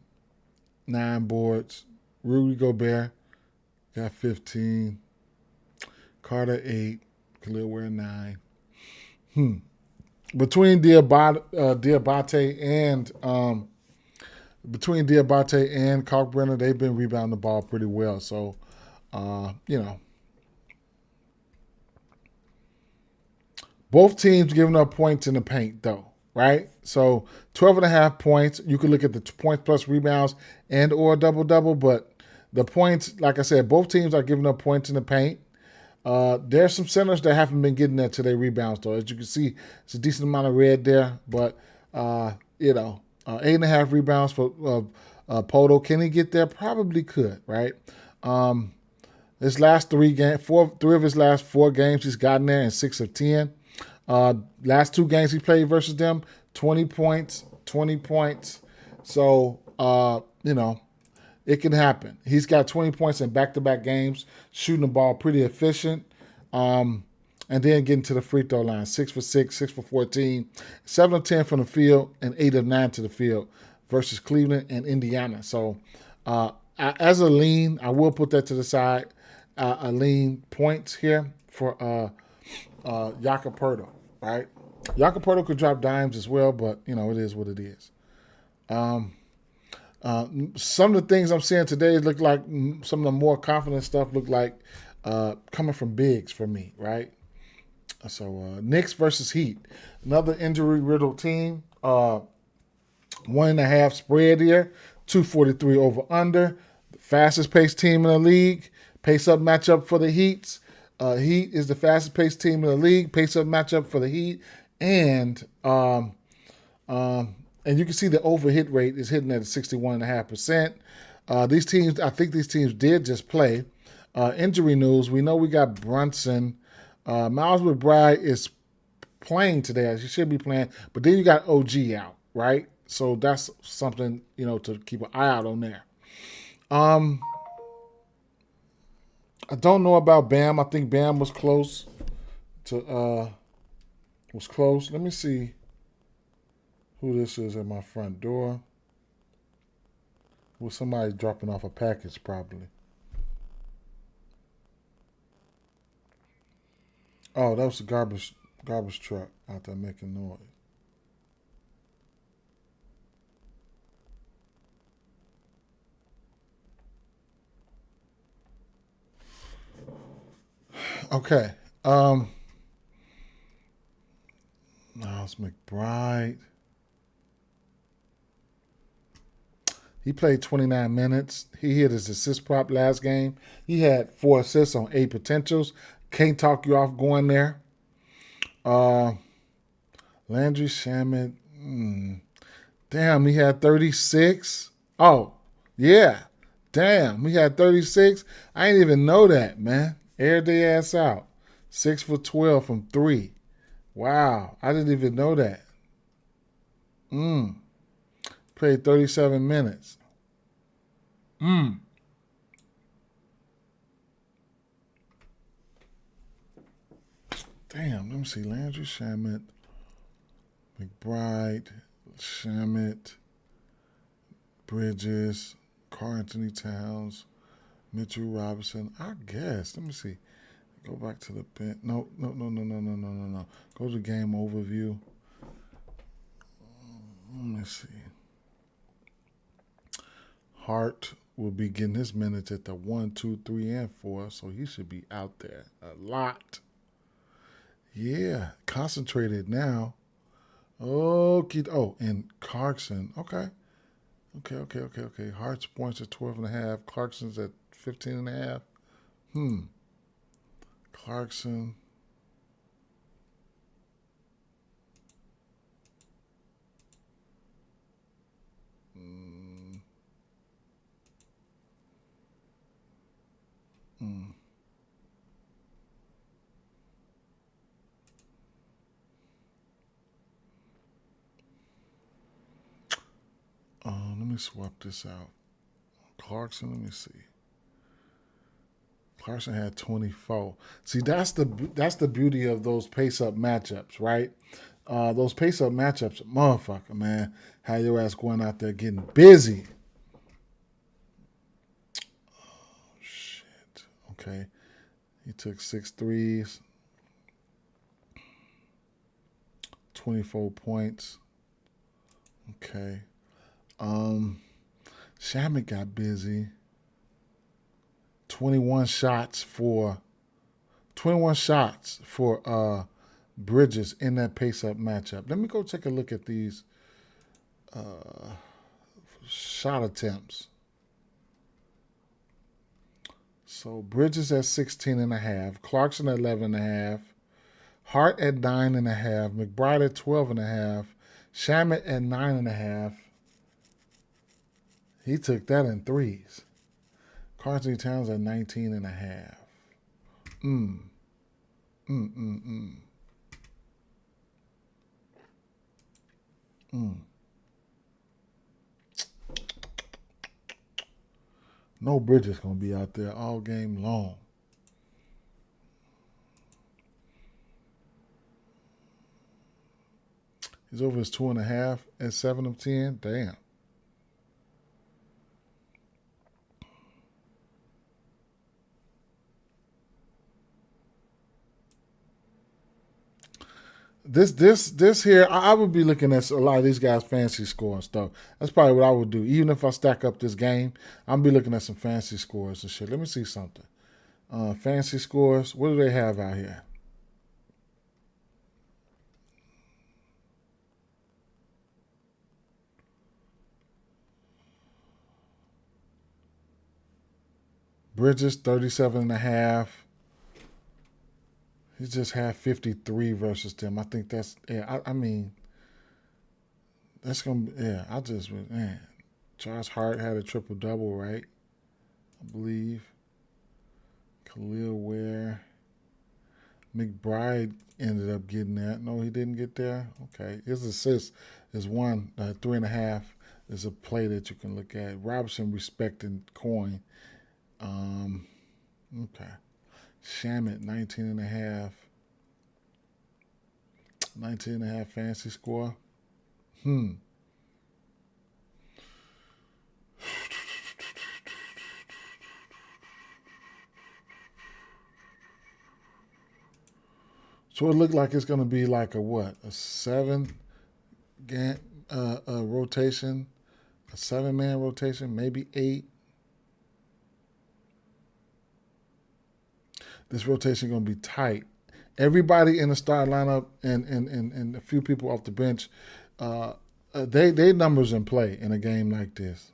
9 boards. Rudy Gobert got 15. Carter 8. Khalil Ware 9. Between Diabate and Kalkbrenner, they've been rebounding the ball pretty well. So, both teams giving up points in the paint, though, right? So 12.5 points. You could look at the points plus rebounds and or double-double, but the points, like I said, both teams are giving up points in the paint. There's some centers that haven't been getting there to their rebounds, though. As you can see, it's a decent amount of red there, but, 8.5 rebounds for Podol. Can he get there? Probably could, right? His last 3 of his last 4 games, he's gotten there in 6 of 10. Last 2 games he played versus them, 20 points. So, it can happen. He's got 20 points in back-to-back games, shooting the ball pretty efficient, and then getting to the free throw line. 6 for 6, 6 for 14, 7 of 10 from the field, and 8 of 9 to the field versus Cleveland and Indiana. So, as a lean, I will put that to the side. A lean points here for Jakob Poeltl, right? Jakob Poeltl could drop dimes as well, but, it is what it is. Some of the things I'm seeing today look like some of the more confident stuff look like coming from bigs for me, right? So Knicks versus Heat, another injury-riddled team. 1.5 spread here, 243 over under. The fastest paced team in the league. Pace up matchup for the Heats. Heat is the fastest paced team in the league. Pace up matchup for the Heat, and you can see the over-hit rate is hitting at 61.5%. I think these teams did just play. Injury news, we know we got Brunson. Miles McBride is playing today. He should be playing. But then you got OG out, right? So that's something, to keep an eye out on there. I don't know about Bam. I think Bam was close to Let me see who this is at my front door. Well, somebody dropping off a package probably. Oh, that was a garbage truck out there making noise. Okay. Miles McBride. He played 29 minutes. He hit his assist prop last game. He had 4 assists on 8 potentials. Can't talk you off going there. Landry Shamet. Damn, he had 36. Oh, yeah. Damn, he had 36. I didn't even know that, man. Aired their ass out. 6 for 12 from 3. Wow, I didn't even know that. Played 37 minutes. Damn, let me see. Landry Shamet, McBride, Shamet, Bridges, Karl Anthony Towns, Mitchell Robinson. I guess. Let me see. Go back to the bench. No. Go to game overview. Let me see. Hart will be getting his minutes at the 1, 2, 3, and 4, so he should be out there a lot. Yeah, concentrated now. Okay. Oh, and Clarkson. Okay. Hart's points at 12.5. Clarkson's at 15.5. Clarkson. Let me swap this out. Clarkson, let me see. Clarkson had 24. See, that's the beauty of those pace-up matchups, right? Those pace-up matchups, motherfucker, man, how your ass going out there getting busy. Oh, shit. Okay. He took 6 threes, 24 points. Okay. Shamet got busy. 21 shots for Bridges in that pace-up matchup. Let me go take a look at these shot attempts. So Bridges at 16.5, Clarkson at 11.5, Hart at 9.5, McBride at 12.5, Shamet at 9.5. He took that in threes. Carson Towns at 19.5. No Bridges gonna be out there all game long. He's over his 2.5 at 7 of 10. Damn. This here, I would be looking at a lot of these guys' fancy score and stuff. That's probably what I would do. Even if I stack up this game, I'm be looking at some fancy scores and shit. Let me see something. Fancy scores. What do they have out here? Bridges 37.5. He just had 53 versus them. I think that's I mean that's gonna be I just man. Josh Hart had a triple double, right? I believe. Khalil Ware. McBride ended up getting that. No, he didn't get there. Okay. His assist is 3.5 is a play that you can look at. Robinson respecting coin. Okay. Shamet 19.5. 19.5 fancy score. So it looked like it's going to be like a what? A 7 rotation, a 7-man rotation, maybe 8. This rotation going to be tight. Everybody in the start lineup and a few people off the bench, they numbers in play in a game like this.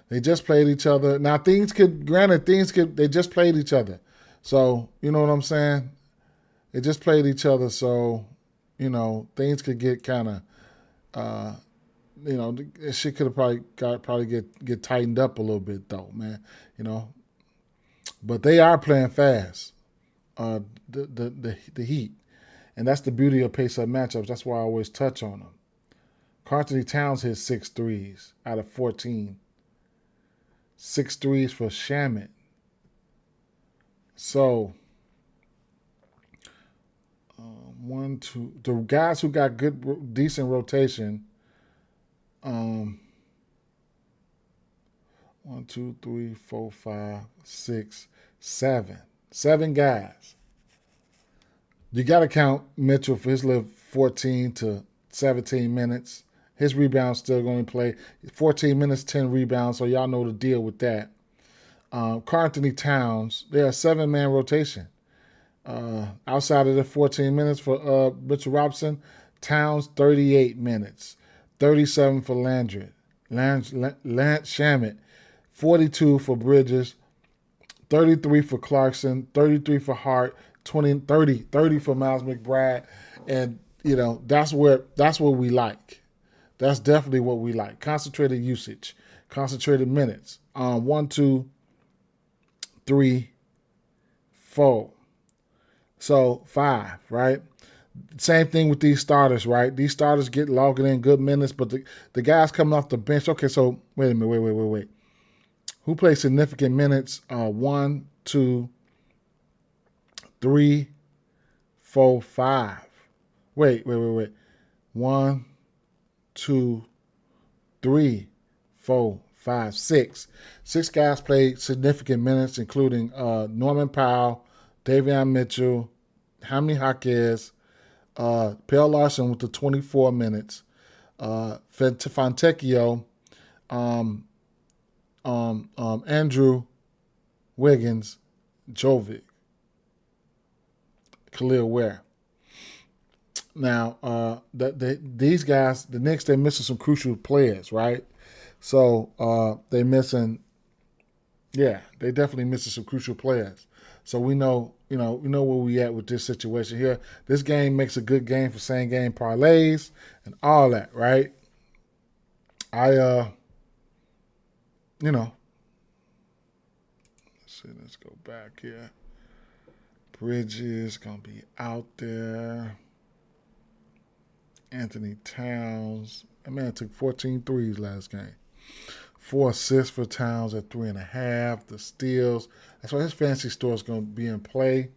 They just played each other. Now they just played each other. So, you know what I'm saying? They just played each other, so, things could get kind of, shit could have probably get tightened up a little bit though, man. But they are playing fast. The Heat, and that's the beauty of pace-up matchups. That's why I always touch on them. Carlton Towns hit 6 threes out of 14. 6 threes for Shamet. So, 1, 2. The guys who got decent rotation. 1, 2, 3, 4, 5, 6, 7. 7 guys. You got to count Mitchell for his little 14 to 17 minutes. His rebound's still going to play 14 minutes, 10 rebounds. So y'all know the deal with that. Karl Anthony Towns, they're a 7-man rotation. Outside of the 14 minutes for Mitchell Robinson, Towns 38 minutes, 37 for Lance Shamet, 42 for Bridges, 33 for Clarkson, 33 for Hart, 30 for Miles McBride, and that's what we like. That's definitely what we like. Concentrated usage, concentrated minutes. 1, 2, 3, 4. So 5, right? Same thing with these starters, right? These starters get logging in good minutes, but the guys coming off the bench. Okay, so wait a minute, wait. Who plays significant minutes? 1, 2, 3, 4, 5. Wait. 1, 2, 3, 4, 5, 6. 6 guys played significant minutes, including Norman Powell, Davion Mitchell, Jaime Jaquez, Pale Larson with the 24 minutes, Fontecchio, Andrew Wiggins, Jovic, Khalil Ware. Now, these guys, the Knicks, they're missing some crucial players, right? So they're missing, they definitely missing some crucial players. So we know where we at with this situation here. This game makes a good game for same game parlays and all that, right? Let's go back here. Bridges gonna be out there. Anthony Towns, that man took 14 threes last game. 4 assists for Towns at 3.5. The steals. That's why his fantasy store is going to be in play.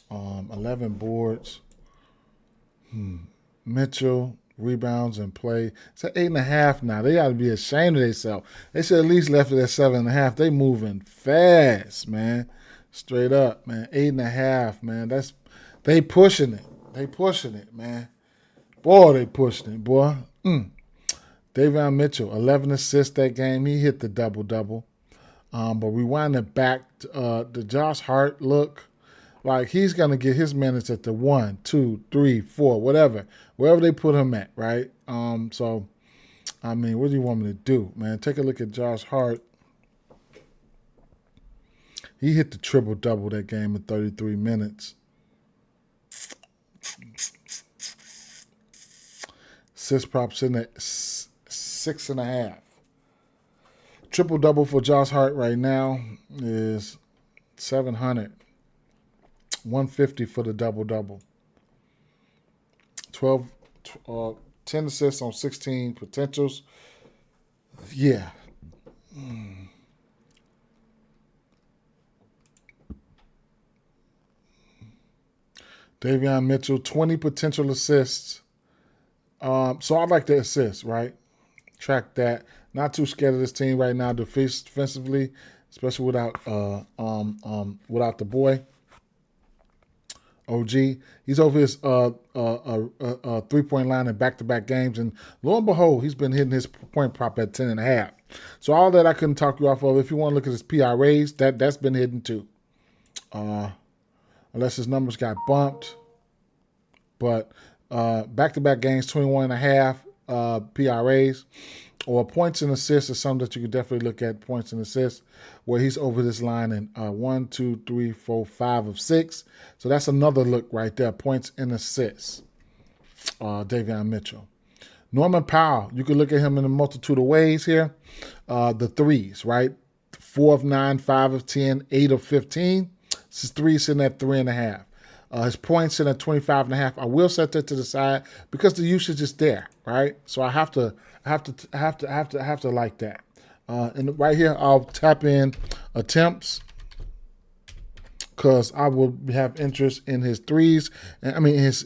11 boards. Mitchell, rebounds in play. It's at 8.5 now. They got to be ashamed of themselves. They should at least left it at 7.5. They moving fast, man. Straight up, man. 8.5, man. They pushing it. They pushing it, man. Boy, they pushing it, boy. Davion Mitchell, 11 assists that game. He hit the double-double. But rewind it back to the Josh Hart look. Like, he's going to get his minutes at the 1, 2, 3, 4, whatever. Wherever they put him at, right? So, I mean, what do you want me to do, man? Take a look at Josh Hart. He hit the triple-double that game in 33 minutes. Assist prop sitting at 6.5. Triple-double for Josh Hart right now is 700. 150 for the double-double. 10 assists on 16 potentials. Yeah. Davion Mitchell, 20 potential assists. So I'd like the assists, right? Track that. Not too scared of this team right now defensively, especially without the boy. OG. He's over his 3-point line in back-to-back games, and lo and behold, he's been hitting his point prop at 10.5. So all that I couldn't talk you off of. If you want to look at his PRAs, that's been hitting too. Unless his numbers got bumped. But back-to-back games, 21.5 PRAs. Or points and assists is something that you could definitely look at, points and assists, where he's over this line in 1, 2, 3, 4, 5 of 6. So that's another look right there, points and assists. Davion Mitchell. Norman Powell, you can look at him in a multitude of ways here. The threes, right? 4 of 9, 5 of 10, 8 of 15. His threes sitting at 3.5. His points sitting at 25.5. I will set that to the side because the usage is there, right? So I have to like that. And right here, I'll tap in attempts because I will have interest in his threes. I mean, his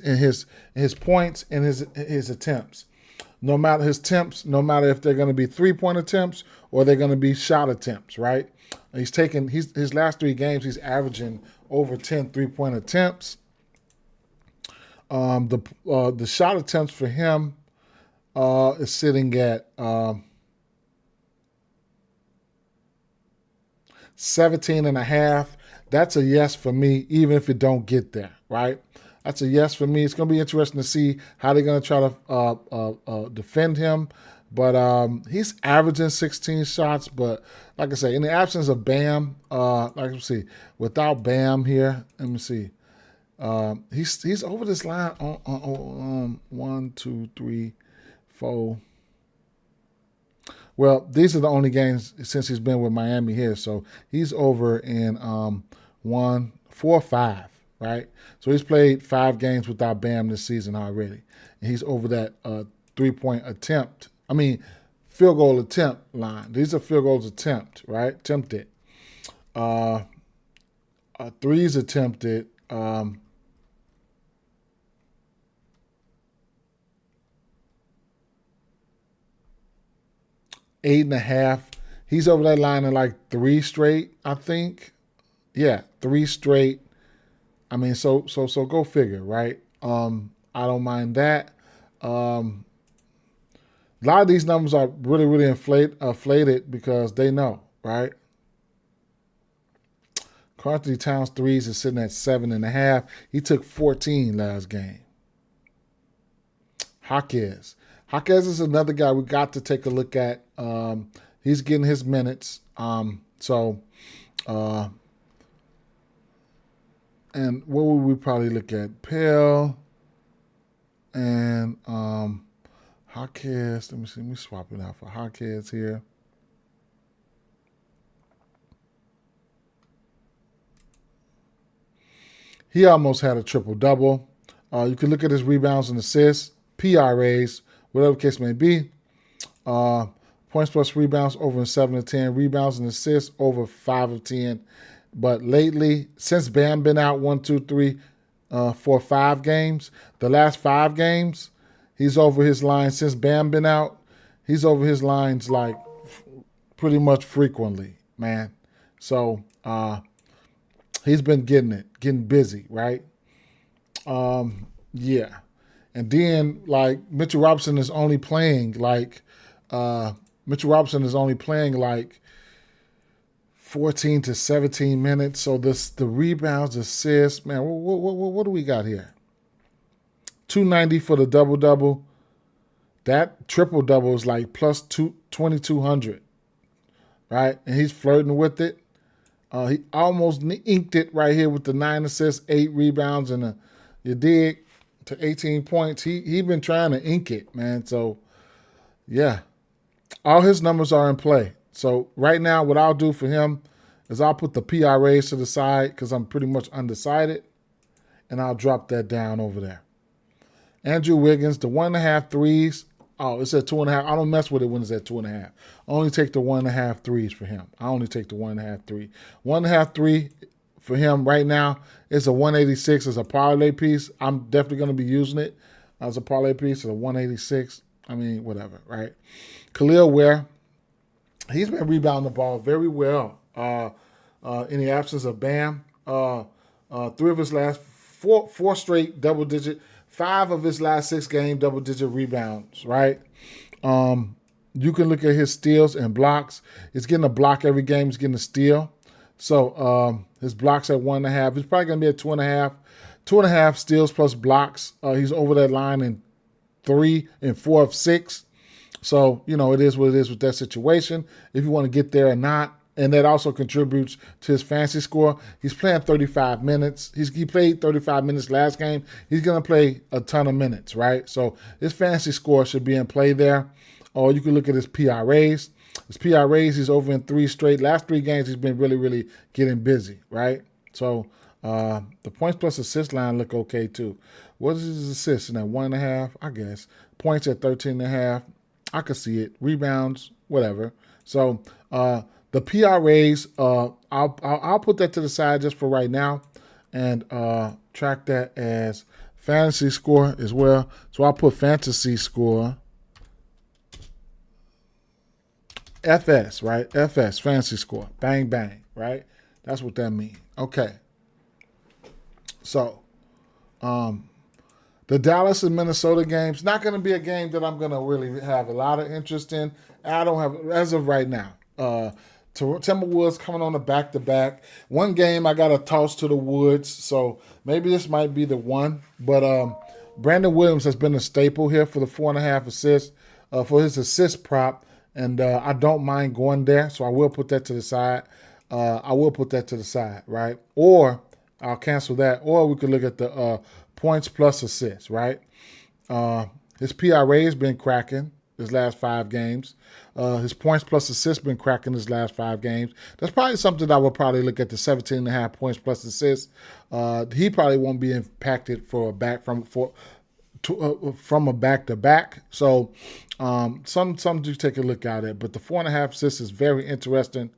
points and his attempts. no matter his attempts, no matter if they're going to be 3-point attempts or they're going to be shot attempts, right? He's taken his last 3 games, he's averaging over 10 3-point attempts. The shot attempts for him is sitting at 17.5. That's a yes for me, even if it don't get there, right? That's a yes for me. It's going to be interesting to see how they're going to try to defend him. But he's averaging 16 shots. But like I say, in the absence of Bam, like me see, without Bam here, let me see. He's over this line on 1, 2, 3, 4. Well, these are the only games since he's been with Miami here. So he's over in 1, 4, 5, right? So he's played 5 games without Bam this season already. And he's over that 3-point attempt. I mean, field goal attempt line. These are field goals attempt, right? Attempted. Threes attempted. 8.5. He's over that line in like 3 straight, I think. Yeah, 3 straight. I mean, so go figure, right? I don't mind that. A lot of these numbers are really inflated because they know, right? Carthy Towns threes is sitting at 7.5. He took 14 last game. Jaquez is another guy we got to take a look at. He's getting his minutes. And what would we probably look at? Pell and Jaquez. Let me see. Let me swap it out for Jaquez here. He almost had a triple-double. You can look at his rebounds and assists, PRAs, whatever the case may be. Points plus rebounds over 7 of 10. Rebounds and assists over 5 of 10. But lately, since Bam been out 1, 2, 3, 4, 5 games, the last 5 games, he's over his line. Since Bam been out, he's over his lines like pretty much frequently, man. So he's been getting busy, right? Yeah. And then like Mitchell Robinson is only playing like 14 to 17 minutes. So the rebounds, assists, man, what do we got here? 290 for the double-double. That triple-double is like plus 2,200, right? And he's flirting with it. He almost inked it right here with the 9 assists, 8 rebounds, and you dig, to 18 points. He been trying to ink it, man. So, yeah, all his numbers are in play. So right now, what I'll do for him is I'll put the PRAs to the side because I'm pretty much undecided, and I'll drop that down over there. Andrew Wiggins, the 1.5 threes. Oh, it's at 2.5. I don't mess with it when it's at 2.5. I only take the 1.5 threes for him. I only take the 1.5 3. 1.5 3 for him right now is a 186 as a parlay piece. I'm definitely going to be using it as a parlay piece. So a 186. I mean, whatever, right? Khalil Ware, he's been rebounding the ball very well in the absence of Bam. 3 of his last four straight double-digit. 5 of his last 6 game double-digit rebounds, right? You can look at his steals and blocks. He's getting a block every game. He's getting a steal. So his blocks at 1.5. He's probably going to be at 2.5. 2.5 steals plus blocks. He's over that line in 3 and 4 of 6. So, it is what it is with that situation. If you want to get there or not. And that also contributes to his fantasy score. He's playing 35 minutes. He played 35 minutes last game. He's going to play a ton of minutes, right? So his fantasy score should be in play there. Or you can look at his PRAs. His PRAs, he's over in 3 straight. Last 3 games, he's been really getting busy, right? So the points plus assist line look okay too. What is his assists in that 1.5? I guess. Points at 13.5. I could see it. Rebounds, whatever. So the PRAs, I'll put that to the side just for right now and track that as fantasy score as well. So I'll put fantasy score FS, right? FS, fantasy score. Bang, bang, right? That's what that means. Okay. So, the Dallas and Minnesota game's not going to be a game that I'm going to really have a lot of interest in. I don't have, as of right now. Timberwolves coming on a back-to-back. One game I got to toss to the Woods, so maybe this might be the one. But Brandon Williams has been a staple here for the 4.5 assists, for his assist prop, and I don't mind going there, so I will put that to the side. Right? Or I'll cancel that, or we could look at the points plus assists, right? His PRA has been cracking his last 5 games. His points plus assists been cracking his last 5 games. That's probably something that I would probably look at, the 17.5 points plus assists. He probably won't be impacted from a back-to-back. So some do take a look at it. But the 4.5 assists is very interesting.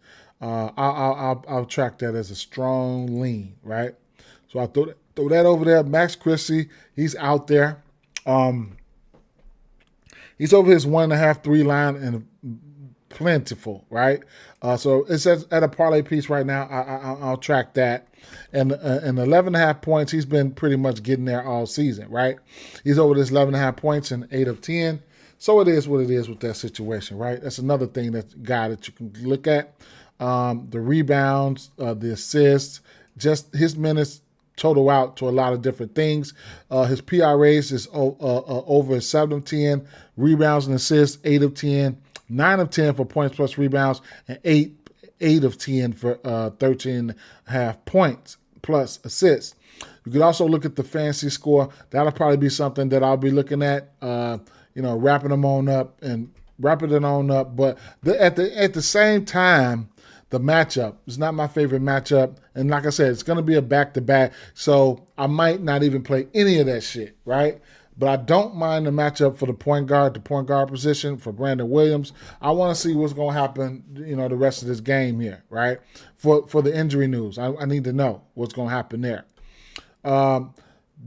I'll track that as a strong lean, right? So I throw that over there. Max Christie, he's out there. He's over his 1.5, 3 line and plentiful, right? So it's at a parlay piece right now. I'll track that. And 11.5 points, he's been pretty much getting there all season, right? He's over this 11.5 points in 8 of 10. So it is what it is with that situation, right? That's another thing that you can look at. The rebounds, the assists, just his minutes total out to a lot of different things. His PRAs is over 7 of 10, rebounds and assists 8 of 10, 9 of 10 for points plus rebounds, and 8 of 10 for 13.5 points plus assists. You could also look at the fantasy score. That'll probably be something that I'll be looking at, wrapping it on up. But at the same time, the matchup is not my favorite matchup. And like I said, it's going to be a back-to-back. So I might not even play any of that shit, right? But I don't mind the matchup for the point guard position for Brandon Williams. I want to see what's going to happen, the rest of this game here, right? For the injury news, I need to know what's going to happen there.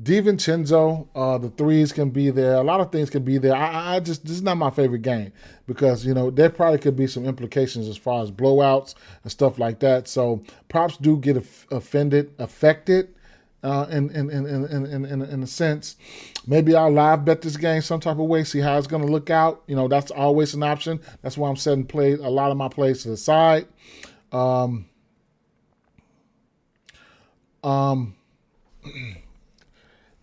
DiVincenzo, the threes can be there. A lot of things can be there. This is not my favorite game because, there probably could be some implications as far as blowouts and stuff like that. So props do get affected in a sense. Maybe I'll live bet this game some type of way, see how it's going to look out. That's always an option. That's why I'm setting a lot of my plays to the side.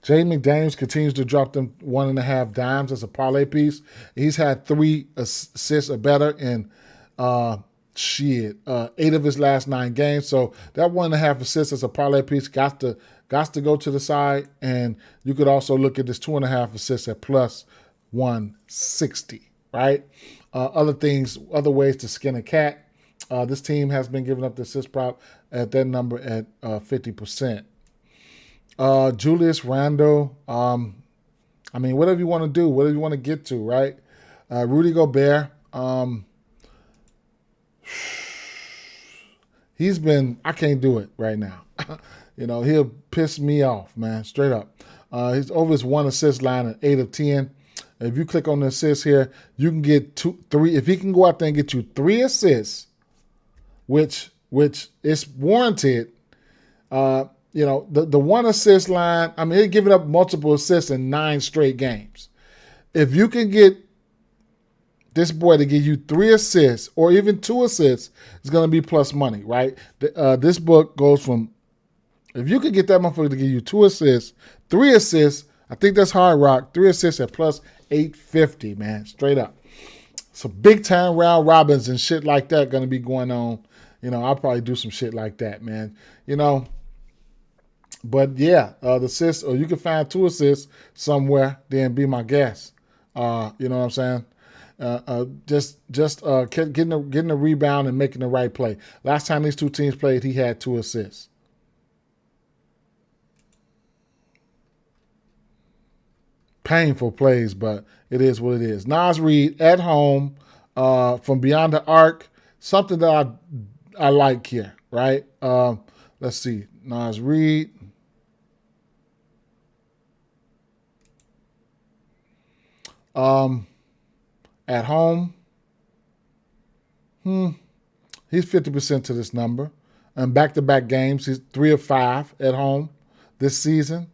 Jaden McDaniels continues to drop them 1.5 dimes as a parlay piece. He's had 3 assists or better in 8 of his last 9 games. So that 1.5 assists as a parlay piece got to go to the side. And you could also look at this 2.5 assists at plus 160, right? Other ways to skin a cat. This team has been giving up the assist prop at that number at 50%. Julius Randle, whatever you want to do, whatever you want to get to, right? Rudy Gobert, I can't do it right now. He'll piss me off, man, straight up. He's over his 1 assist line at 8 of 10. If you click on the assist here, you can get 3. If he can go out there and get you 3 assists, which is warranted, the 1 assist line, he's giving up multiple assists in 9 straight games. If you can get this boy to give you 3 assists or even 2 assists, it's going to be plus money, right? This book goes from, if you could get that motherfucker to give you 2 assists, 3 assists, I think that's hard rock, 3 assists at plus 850, man, straight up. So big time round robins and shit like that going to be going on. I'll probably do some shit like that, man. But yeah, the assists, or you can find 2 assists somewhere, then be my guest. You know what I'm saying? Just getting a rebound and making the right play. Last time these 2 teams played, he had 2 assists. Painful plays, but it is what it is. Nas Reed at home from beyond the arc, something that I like here, right? Let's see, Nas Reed. At home, He's 50% to this number. And back-to-back games, he's 3 of 5 at home this season.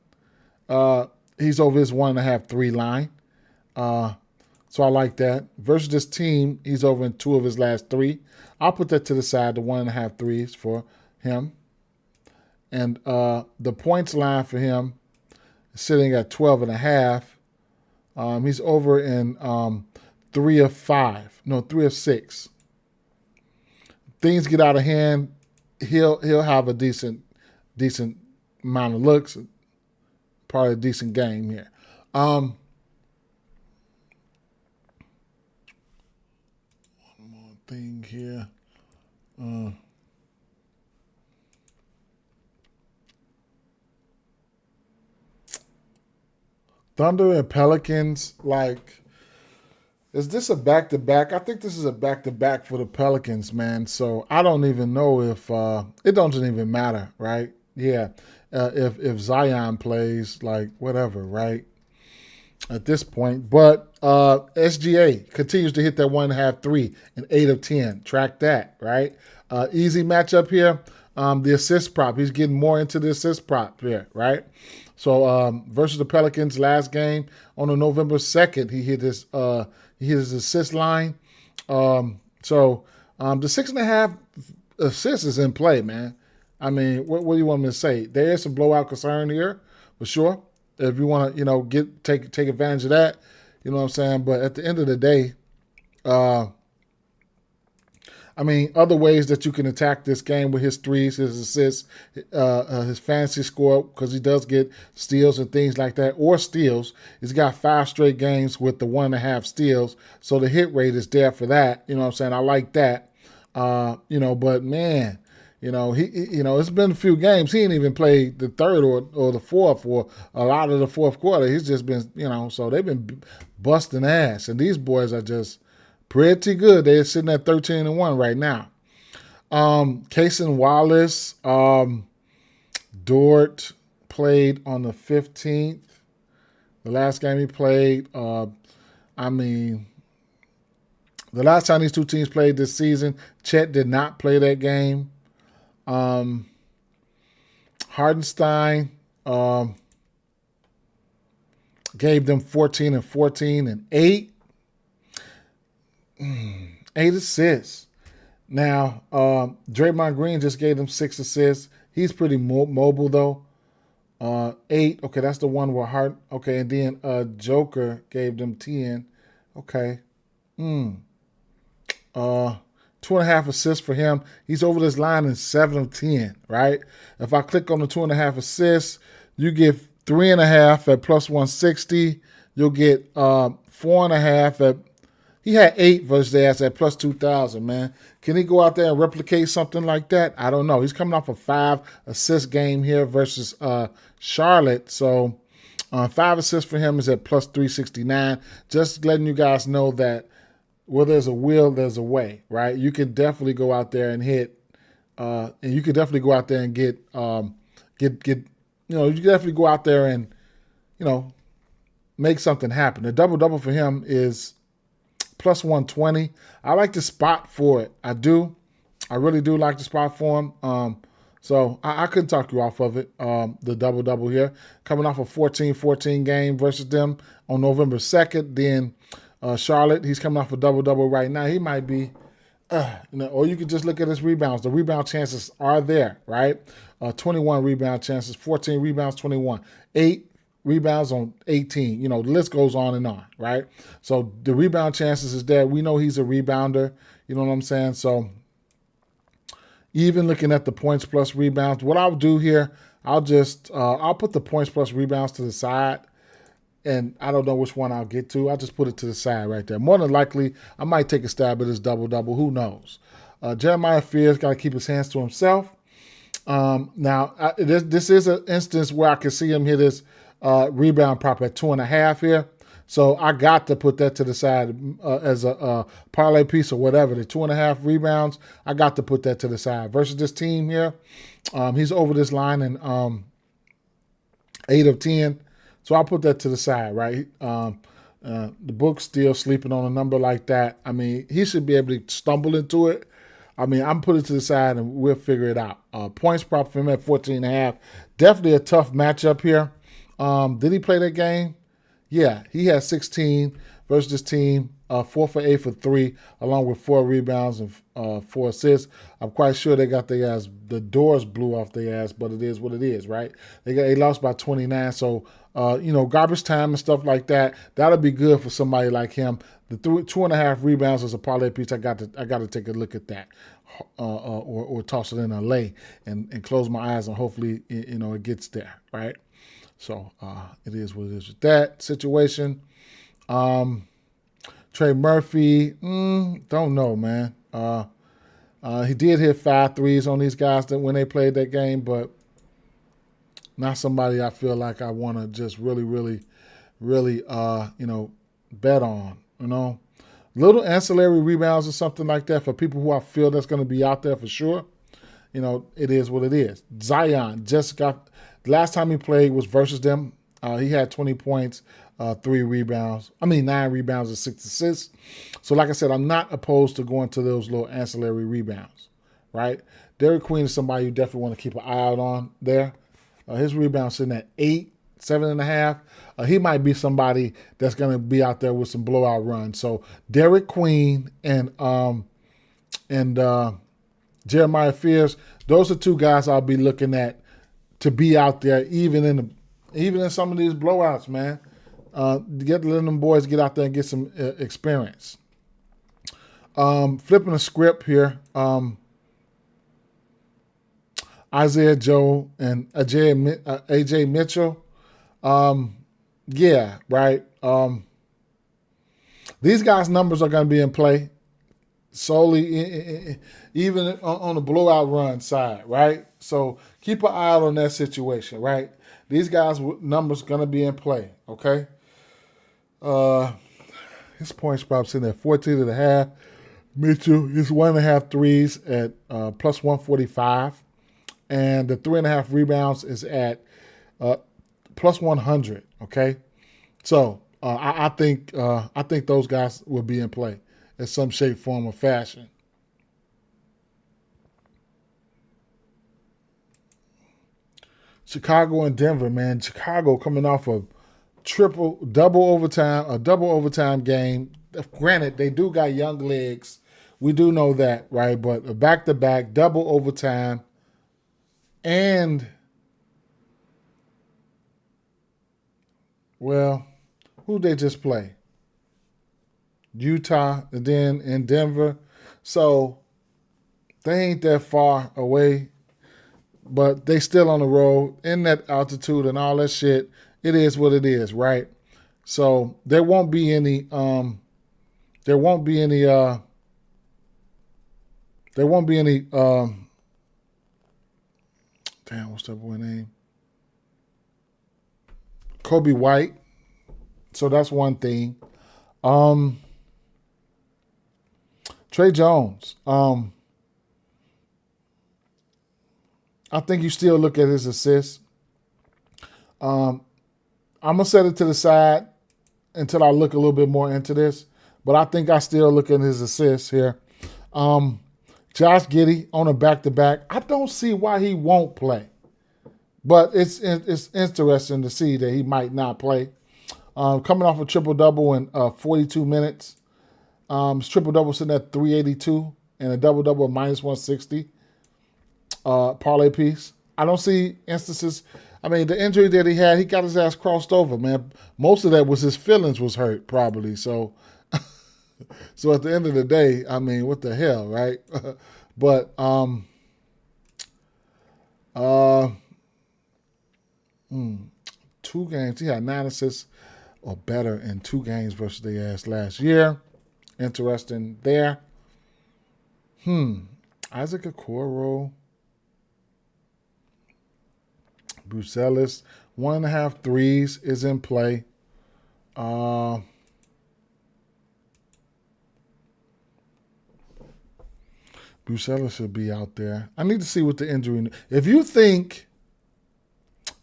He's over his 1.5-3 line. So I like that. Versus this team, he's over in 2 of his last 3. I'll put that to the side, the 1.5 threes for him. And the points line for him is sitting at 12.5. He's over in 3 of 5. No, 3 of 6. Things get out of hand, he'll have a decent amount of looks, probably a decent game here. One more thing here. Thunder and Pelicans, like, is this a back-to-back? I think this is a back-to-back for the Pelicans, man. So I don't even know if it doesn't even matter, right? Yeah, if Zion plays, like, whatever, right? At this point, but SGA continues to hit that 1.5 3 in 8 of 10. Track that, right? Easy matchup here. The assist prop, he's getting more into the assist prop here, right? So versus the Pelicans last game on the November 2nd, he hit his assist line. So the 6.5 assists is in play, man. I mean, what do you want me to say? There is some blowout concern here, for sure. If you want to, take advantage of that, you know what I'm saying? But at the end of the day, I mean, other ways that you can attack this game with his threes, his assists, his fantasy score, because he does get steals and things like that, or steals. He's got 5 straight games with the 1.5 steals, so the hit rate is there for that. You know what I'm saying? I like that. But man, it's been a few games. He ain't even played the third or the fourth or a lot of the fourth quarter. He's just been, so they've been busting ass, and these boys are just pretty good. They're sitting at 13-1 right now. Cason Wallace, Dort played on the 15th. The last game he played, the last time these two teams played this season, Chet did not play that game. Hardenstein gave them 14 and 14 and 8. 8 assists. Now, Draymond Green just gave them 6 assists. He's pretty mobile, though. 8. Okay, that's the one where Hart. Okay, and then Joker gave them 10. Okay. 2.5 assists for him. He's over this line in 7 of 10, right? If I click on the 2.5 assists, you get 3.5 at plus 160. You'll get 4.5 at. He had 8 versus the ass at plus 2,000, man. Can he go out there and replicate something like that? I don't know. He's coming off a 5 assist game here versus Charlotte. So 5 assists for him is at plus 369. Just letting you guys know that where there's a will, there's a way, right? You can definitely go out there and hit, and you can definitely go out there and you can definitely go out there and, make something happen. The double-double for him is plus 120. I like the spot for it. I do. I really do like the spot for him. So I couldn't talk you off of it. The double-double here. Coming off a 14-14 game versus them on November 2nd. Then Charlotte, he's coming off a double-double right now. He might be, or you could just look at his rebounds. The rebound chances are there, right? 21 rebound chances, 14 rebounds, 21. 8 rebounds on 18. The list goes on and on, right? So the rebound chances is there. We know he's a rebounder. You know what I'm saying? So even looking at the points plus rebounds, what I'll do here, I'll put the points plus rebounds to the side, and I don't know which one I'll get to. I'll just put it to the side right there. More than likely, I might take a stab at this double-double. Who knows? Jeremiah Fears got to keep his hands to himself. Now, this is an instance where I can see him hit his rebound prop at 2.5 here. So I got to put that to the side as a parlay piece or whatever. The 2.5 rebounds, I got to put that to the side. Versus this team here, he's over this line in 8 of 10. So I'll put that to the side, right? The book's still sleeping on a number like that. I mean, he should be able to stumble into it. I mean, I'm putting it to the side and we'll figure it out. Points prop for him at 14.5. Definitely a tough matchup here. Did he play that game? Yeah, he had 16 versus this team. 4 for 8 for 3, along with 4 rebounds and 4 assists. I'm quite sure they got their ass, the doors blew off their ass, but it is what it is, right? They lost by 29, so garbage time and stuff like that. That'll be good for somebody like him. The 2.5 rebounds as a parlay piece. I got to take a look at that, or toss it in a lay and close my eyes and hopefully it gets there, right? So it is what it is with that situation. Trey Murphy, don't know, man. He did hit 5 threes on these guys when they played that game, but not somebody I feel like I want to just really bet on. Little ancillary rebounds or something like that for people who I feel that's going to be out there for sure. It is what it is. Zion just got, last time he played was versus them. He had 20 points, 9 rebounds and 6 assists. So like I said, I'm not opposed to going to those little ancillary rebounds, right? Derek Queen is somebody you definitely want to keep an eye out on there. His rebound sitting at 8, 7.5. He might be somebody that's going to be out there with some blowout runs. So Derek Queen and Jeremiah Fears, those are 2 guys I'll be looking at to be out there, even in some of these blowouts, man. Letting them boys get out there and get some experience. Flipping the script here. Isaiah Joe and AJ Mitchell. Yeah, right. These guys' numbers are going to be in play solely, even on the blowout run side, right? So keep an eye out on that situation, right? These guys' numbers going to be in play, okay? His points prop sitting at 14.5. Mitchell, his 1.5 threes at plus 145. And the 3.5 rebounds is at plus 100, okay? So I think those guys will be in play in some shape, form, or fashion. Chicago and Denver, man. Chicago coming off a double overtime game. Granted, they do got young legs. We do know that, right? But a back-to-back, double overtime, and, well, who they just play? Utah, and then in Denver. So they ain't that far away, but they still on the road in that altitude and all that shit. It is what it is, right? So there won't be any damn, what's that boy name? Kobe White. So that's one thing. Trey Jones. I think you still look at his assists. I'm going to set it to the side until I look a little bit more into this. But I think I still look at his assists here. Josh Giddey on a back-to-back. I don't see why he won't play. But it's interesting to see that he might not play. Coming off a triple-double in 42 minutes. His triple-double sitting at 382 and a double-double of minus 160. Parlay piece. I don't see instances. I mean, the injury that he had, he got his ass crossed over, man. Most of that was his feelings was hurt, probably. So, so at the end of the day, I mean, what the hell, right? But 2 games, he had 9 assists or better in 2 games versus the ass last year. Interesting there. Isaac Okoro. Bruce Ellis, 1.5 threes is in play. Bruce Ellis should be out there. I need to see what the injury. If you think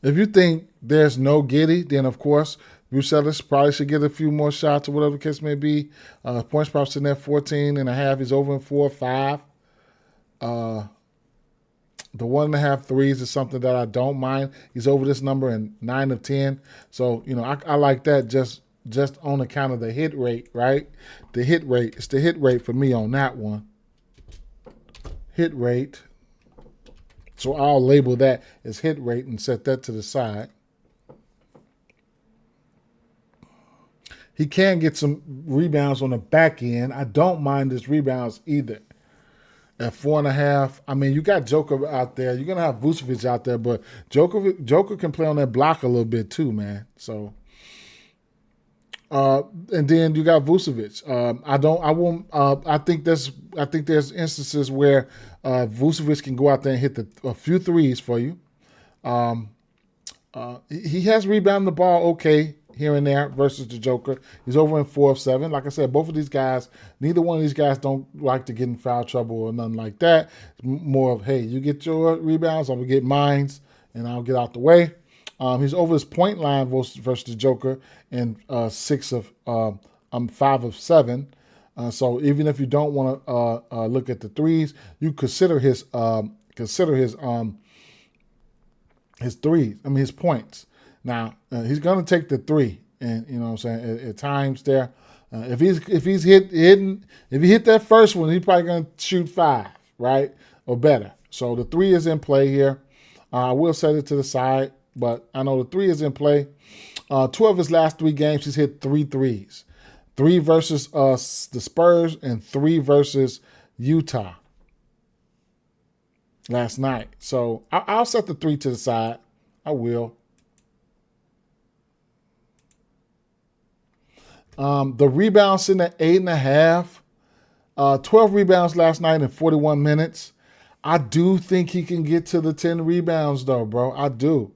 there's no Giddey, then of course Bruce Ellis probably should get a few more shots or whatever the case may be. Points probably sitting at 14.5. He's over in 4 or 5. The 1.5 threes is something that I don't mind. He's over this number in 9 of 10. So, I like that just on account of the hit rate, right? The hit rate. It's the hit rate for me on that one. Hit rate. So I'll label that as hit rate and set that to the side. He can get some rebounds on the back end. I don't mind his rebounds either. At 4.5, I mean, you got Joker out there. You're gonna have Vucevic out there, but Joker can play on that block a little bit too, man. So, and then you got Vucevic. I think there's instances where Vucevic can go out there and hit a few threes for you. He has rebounded the ball okay here and there versus the Joker. He's over in 4 of 7. Like I said, both of these guys, neither one of these guys don't like to get in foul trouble or nothing like that. It's more of, hey, you get your rebounds, I'm going to get mines, and I'll get out the way. He's over his point line versus the Joker in 5 of 7. So even if you don't want to look at the threes, you consider his threes. I mean his points. Now he's going to take the 3, and you know what I'm saying at times there. If he hit that first one, he's probably going to shoot 5, right, or better. So the 3 is in play here. I will set it to the side, but I know the 3 is in play. 2 of his last 3 games, he's hit 3 threes. 3 versus the Spurs and 3 versus Utah last night. So I'll set the 3 to the side. I will. The rebounds sitting at 8.5. 12 rebounds last night in 41 minutes. I do think he can get to the 10 rebounds, though, bro. I do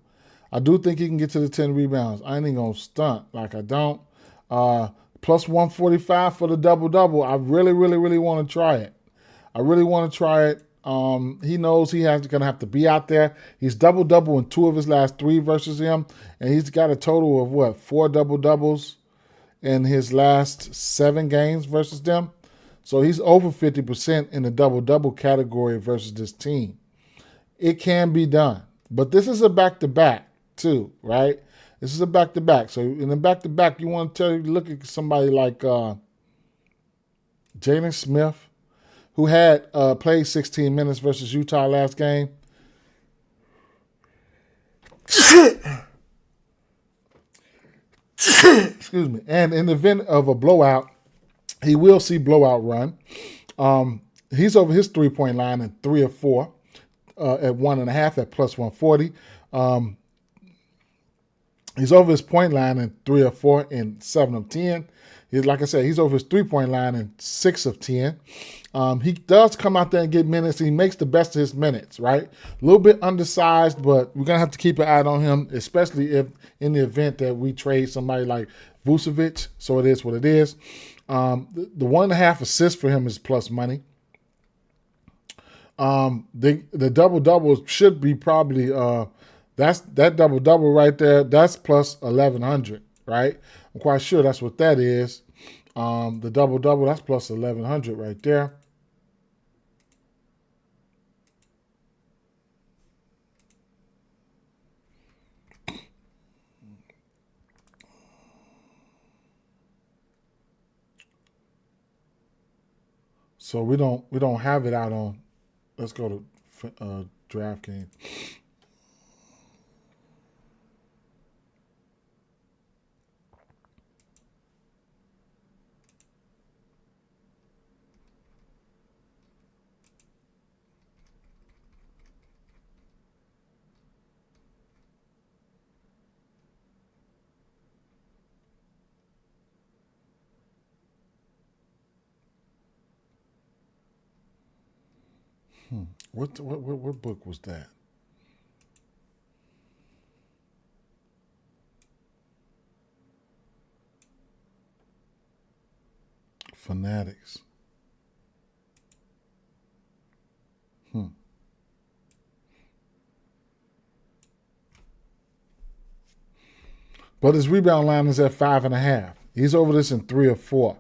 think he can get to the 10 rebounds. I ain't going to stunt like I don't. Plus 145 for the double-double. I really, really, really want to try it. He knows going to have to be out there. He's double-double in 2 of his last 3 versus him, and he's got a total of, 4 double-doubles in his last 7 games versus them. So he's over 50% in the double-double category versus this team. It can be done. But this is a back-to-back too, right? This is a back-to-back. So in the back-to-back, you want to look at somebody like Jalen Smith, who had played 16 minutes versus Utah last game. Excuse me. And in the event of a blowout, he will see blowout run. He's over his 3-point line in 3 of 4 at 1.5 at plus 140. He's over his point line in 3 of 4 in 7 of 10. Like I said, he's over his 3-point line in 6 of 10. He does come out there and get minutes. He makes the best of his minutes, right? A little bit undersized, but we're going to have to keep an eye on him, especially if in the event that we trade somebody like Vucevic. So it is what it is. The 1.5 assists for him is plus money. The double-double should be probably that double-double right there. That's plus 1,100, right? I'm quite sure that's what that is. The double-double, that's plus 1,100 right there. So we don't have it out on. Let's go to DraftKings. What book was that? Fanatics. But his rebound line is at 5.5. He's over this in 3 or 4.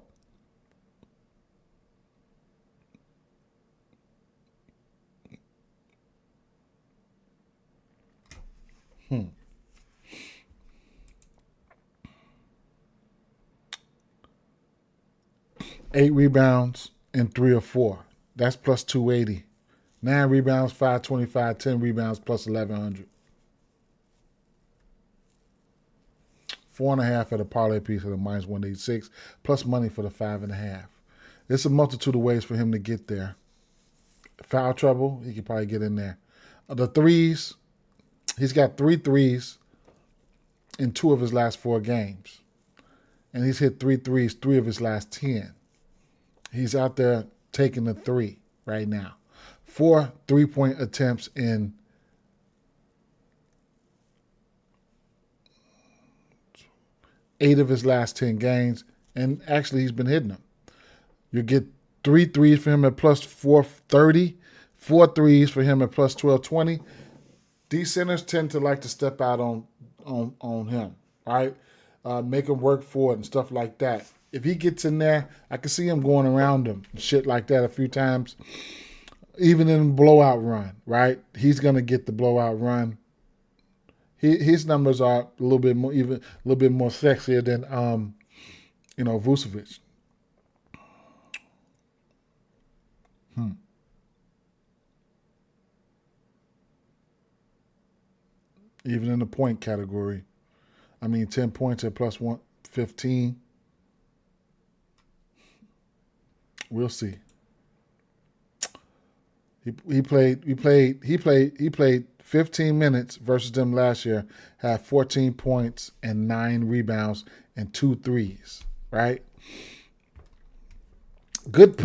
8 rebounds in 3 or 4. That's plus 280. 9 rebounds, 525. 10 rebounds, plus 1100. 4.5 at a parlay piece at a minus 186, plus money for the 5.5. There's a multitude of ways for him to get there. Foul trouble, he could probably get in there. The threes, he's got 3 threes in 2 of his last 4 games. And he's hit 3 threes 3 of his last 10. He's out there taking the 3 right now. 4 3-point attempts in 8 of his last 10 games, and actually he's been hitting them. You get 3 threes for him at plus 430, 4 threes for him at plus 1220. These centers tend to like to step out on him, right? Make him work for it and stuff like that. If he gets in there, I can see him going around him, shit like that a few times, even in a blowout run, right? He's gonna get the blowout run. His numbers are a little bit more sexier than Vucevic. Even in the point category. 10 points at plus 115. We'll see. He played 15 minutes versus them last year, had 14 points and 9 rebounds and 2 threes, right? Good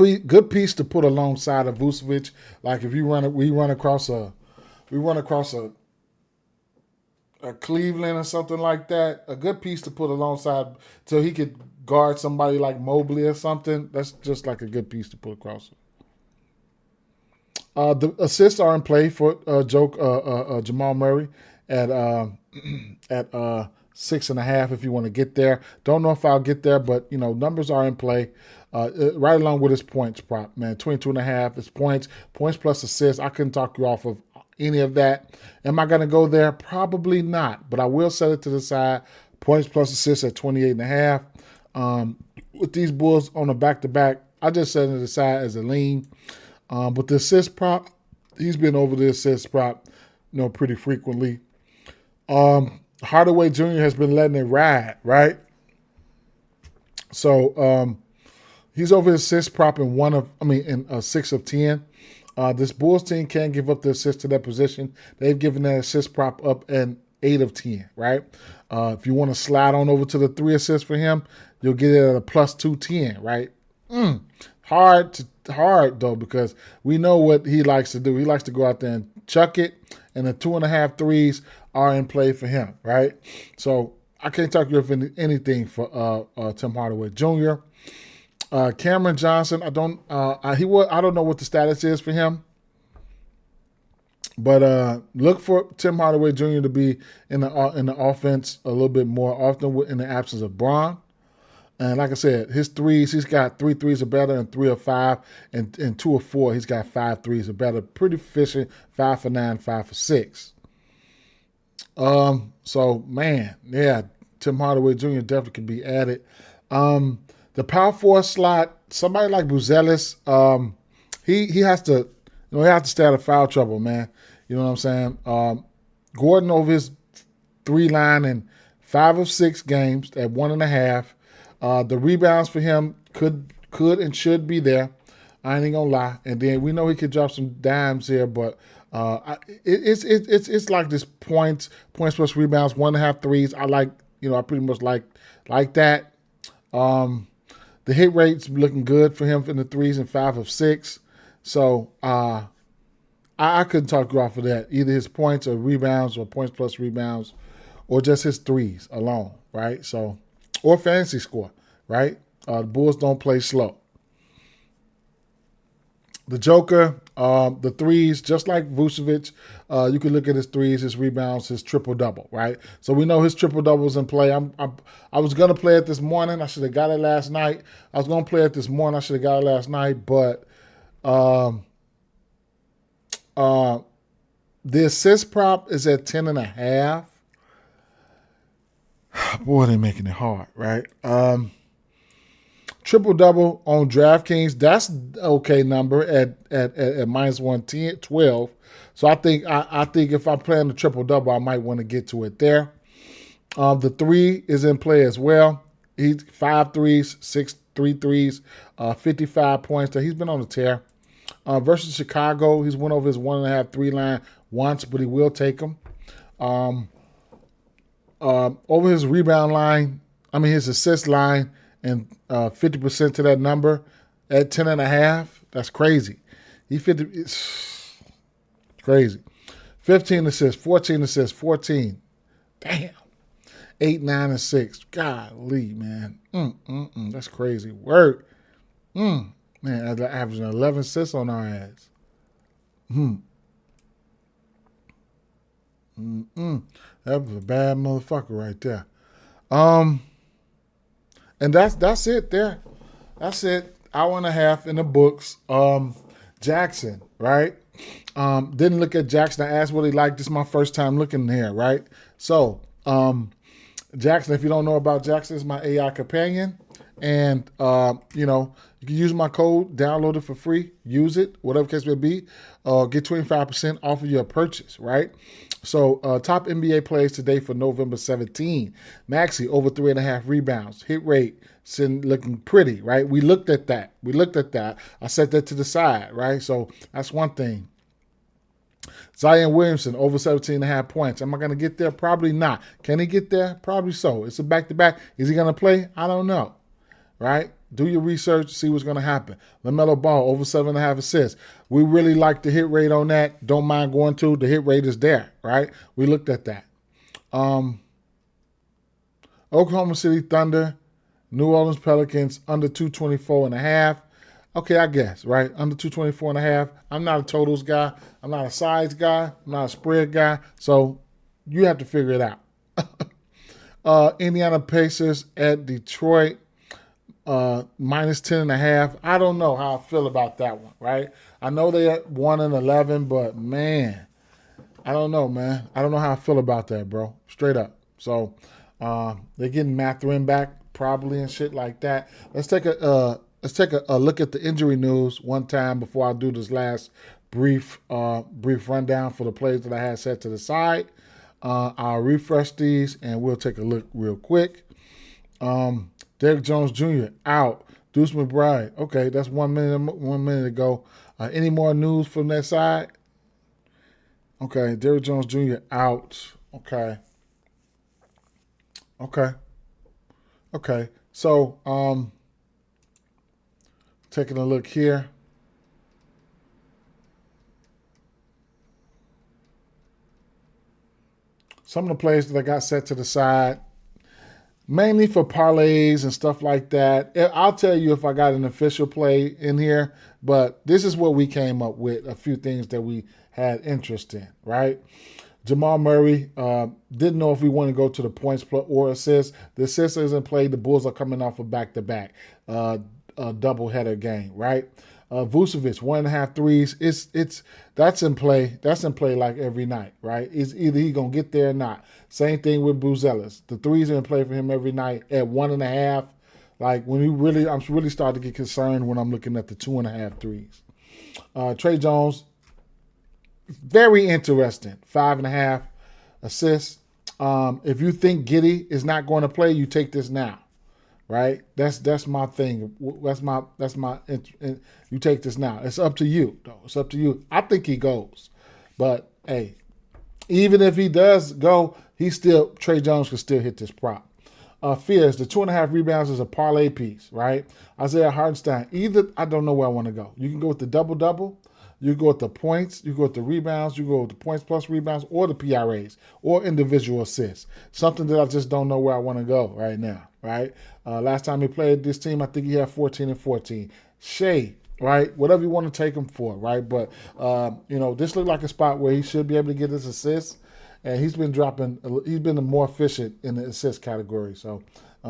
piece to put alongside of Vucevic. Like if we run across a Cleveland or something like that, a good piece to put alongside so he could guard somebody like Mobley or something. That's just like a good piece to put across. The assists are in play for Jamal Murray at 6.5 if you want to get there. Don't know if I'll get there, but numbers are in play. Right along with his points prop, man. 22.5 is points plus assists. I couldn't talk you off of any of that. Am I going to go there? Probably not, but I will set it to the side. Points plus assists at 28.5. With these Bulls on a back-to-back, I just set it to the side as a lean. But the assist prop, he's been over the assist prop, pretty frequently. Hardaway Jr. has been letting it ride, right? So he's over his assist prop in 6 of 10. This Bulls team can't give up the assist to that position. They've given that assist prop up in 8 of 10, right? If you want to slide on over to the 3 assists for him, you'll get it at a plus 210, right? Hard though, because we know what he likes to do. He likes to go out there and chuck it, and the 2.5 threes are in play for him, right? So I can't talk you off anything for Tim Hardaway Jr. Cameron Johnson, I don't know what the status is for him, but look for Tim Hardaway Jr. to be in the offense a little bit more often in the absence of Braun. And like I said, his threes, he's got 3 threes or better and 3 or 5, and 2 or 4, he's got 5 threes or better. Pretty efficient, 5 for 9, 5 for 6. So man, yeah, Tim Hardaway Jr. definitely can be added. The power forward slot, somebody like Buzelis, he has to stay out of foul trouble, man. You know what I'm saying? Gordon over his 3 line in 5 of 6 games at 1.5. The rebounds for him could and should be there. I ain't gonna lie. And then we know he could drop some dimes here, but it's like this points plus rebounds, 1.5 threes. I pretty much like that. The hit rate's looking good for him in the 3s and 5 of 6. So I couldn't talk you off of that. Either his points or rebounds or points plus rebounds or just his 3s alone, right? So, or fantasy score, right? The Bulls don't play slow. The Joker, The threes, just like Vucevic, you can look at his threes, his rebounds, his triple-double, right? So we know his triple-double is in play. I was going to play it this morning. I should have got it last night. I was going to play it this morning. I should have got it last night. But the assist prop is at 10.5. Boy, they're making it hard, right? Triple-double on DraftKings, that's an okay number at minus 112. So I think if I'm playing the triple-double, I might want to get to it there. The three is in play as well. He's 5 threes, 6 3 threes, 55 points. So he's been on the tear. Versus Chicago, he's went over his 1.5 3 line once, but he will take them. Over his rebound line, his assist line, and 50% to that number at 10.5. That's crazy. It's crazy. 15 assists, 14 assists, 14. Damn. 8, 9, and 6. Golly, man. That's crazy. Word. Man, averaging 11 assists on our ass. That was a bad motherfucker right there. And that's it there. That's it. Hour and a half in the books. Jackson, right? Didn't look at Jackson. I asked what he liked. This is my first time looking here, right? So, Jackson, if you don't know about Jackson, is my AI companion. And, you can use my code, download it for free, use it, whatever case may be, get 25% off of your purchase, right? So top NBA plays today for November 17. Maxey over 3.5 rebounds. Hit rate looking pretty, right? We looked at that. I set that to the side, right? So that's one thing. Zion Williamson over 17.5 points. Am I going to get there? Probably not. Can he get there? Probably so. It's a back-to-back. Is he going to play? I don't know, right? Do your research, see what's going to happen. LaMelo Ball, over 7.5 assists. We really like the hit rate on that. Don't mind going to. The hit rate is there, right? We looked at that. Oklahoma City Thunder, New Orleans Pelicans, under 224.5. Okay, I guess, right? Under 224.5. I'm not a totals guy. I'm not a size guy. I'm not a spread guy. So you have to figure it out. Indiana Pacers at Detroit. Minus 10.5. I don't know how I feel about that one, right? I know they're at 1-11, but man, I don't know, man. I don't know how I feel about that, bro. Straight up. So they're getting Mathurin back probably and shit like that. Let's take a look at the injury news one time before I do this last brief rundown for the plays that I had set to the side. I'll refresh these and we'll take a look real quick. Derrick Jones Jr. out. Deuce McBride. Okay, that's 1 minute ago. Any more news from that side? Okay, Derrick Jones Jr. out. Okay. So, taking a look here. Some of the plays that I got set to the side, mainly for parlays and stuff like that. I'll tell you if I got an official play in here, but this is what we came up with, a few things that we had interest in, right? Jamal Murray, didn't know if we want to go to the points or assists. The assists isn't played. The Bulls are coming off a back-to-back doubleheader game, right? Vucevic, 1.5 threes. That's in play. That's in play like every night, right? It's either he's gonna get there or not. Same thing with Buzelis. The threes are in play for him every night at 1.5. Like I'm really starting to get concerned when I'm looking at the 2.5 threes. Trey Jones, very interesting. 5.5 assists. If you think Giddey is not going to play, you take this now. Right, that's my thing. That's my. You take this now. It's up to you, though. It's up to you. I think he goes, but hey, even if he does go, Trey Jones can still hit this prop. Fears, the 2.5 rebounds is a parlay piece, right? Isaiah Hartenstein. I don't know where I want to go. You can go with the double-double. You go with the points. You go with the rebounds. You go with the points plus rebounds or the PRAs or individual assists. Something that I just don't know where I want to go right now, right? Last time he played this team, I think he had 14 and 14. Shea, right? Whatever you want to take him for, right? But this looked like a spot where he should be able to get his assists, and he's been more efficient in the assist category. So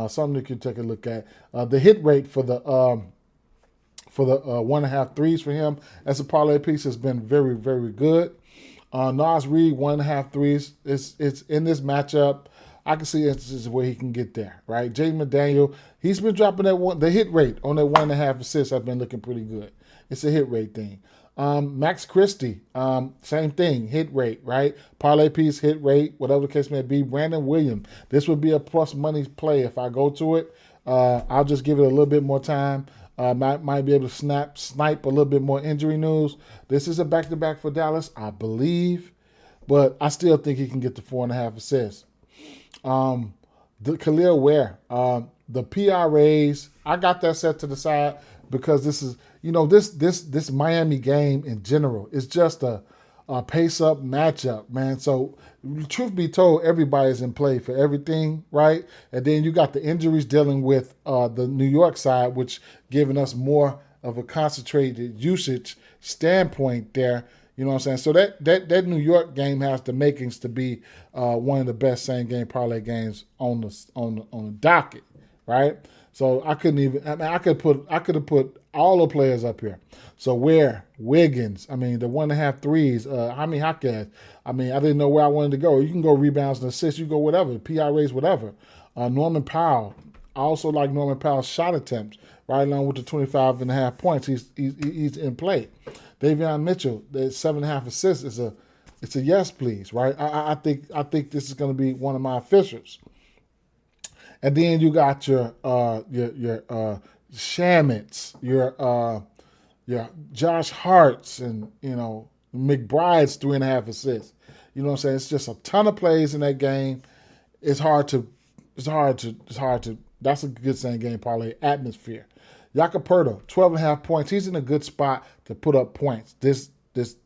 something you can take a look at. The hit rate for the 1.5 threes for him as a parlay piece has been very, very good. Nas Reed, 1.5 threes. It's in this matchup. I can see instances where he can get there, right? Jaden McDaniel, he's been dropping the hit rate on that 1.5 assists have been looking pretty good. It's a hit rate thing. Max Christie, same thing, hit rate, right? Parlay piece, hit rate, whatever the case may be. Brandon Williams, this would be a plus money play if I go to it. I'll just give it a little bit more time. Might be able to snipe a little bit more injury news. This is a back-to-back for Dallas, I believe, but I still think he can get the 4.5 assists. The Khalil Ware, the PRAs, I got that set to the side because this is, this Miami game in general is just a pace-up matchup, man. So, truth be told, everybody's in play for everything, right? And then you got the injuries dealing with the New York side, which giving us more of a concentrated usage standpoint there. You know what I'm saying? So that New York game has the makings to be one of the best same game parlay games on the docket, right? So I could have put all the players up here. So Ware, Wiggins, the 1.5 threes, Jaime Jaquez. I didn't know where I wanted to go. You can go rebounds and assists, you go whatever, PRAs, whatever. Norman Powell. I also like Norman Powell's shot attempts, right along with the 25.5 points. He's in play. Davion Mitchell, the 7.5 assists is a yes, please, right? I think this is going to be one of my officials. And then you got your Shamits, your Josh Hart's, and McBride's 3.5 assists. You know what I'm saying? It's just a ton of plays in that game. It's hard to. That's a good same game parlay atmosphere. Jakoperto, 12.5 points. He's in a good spot to put up points. The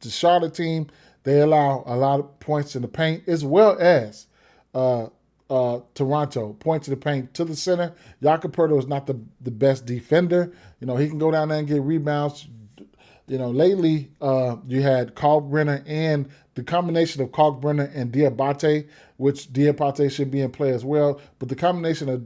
Charlotte team, they allow a lot of points in the paint, as well as Toronto. Points in the paint to the center. Jakoperto is not the best defender. He can go down there and get rebounds. Lately you had Kalkbrenner and the combination of Kalkbrenner and Diabate, which Diabate should be in play as well. But the combination of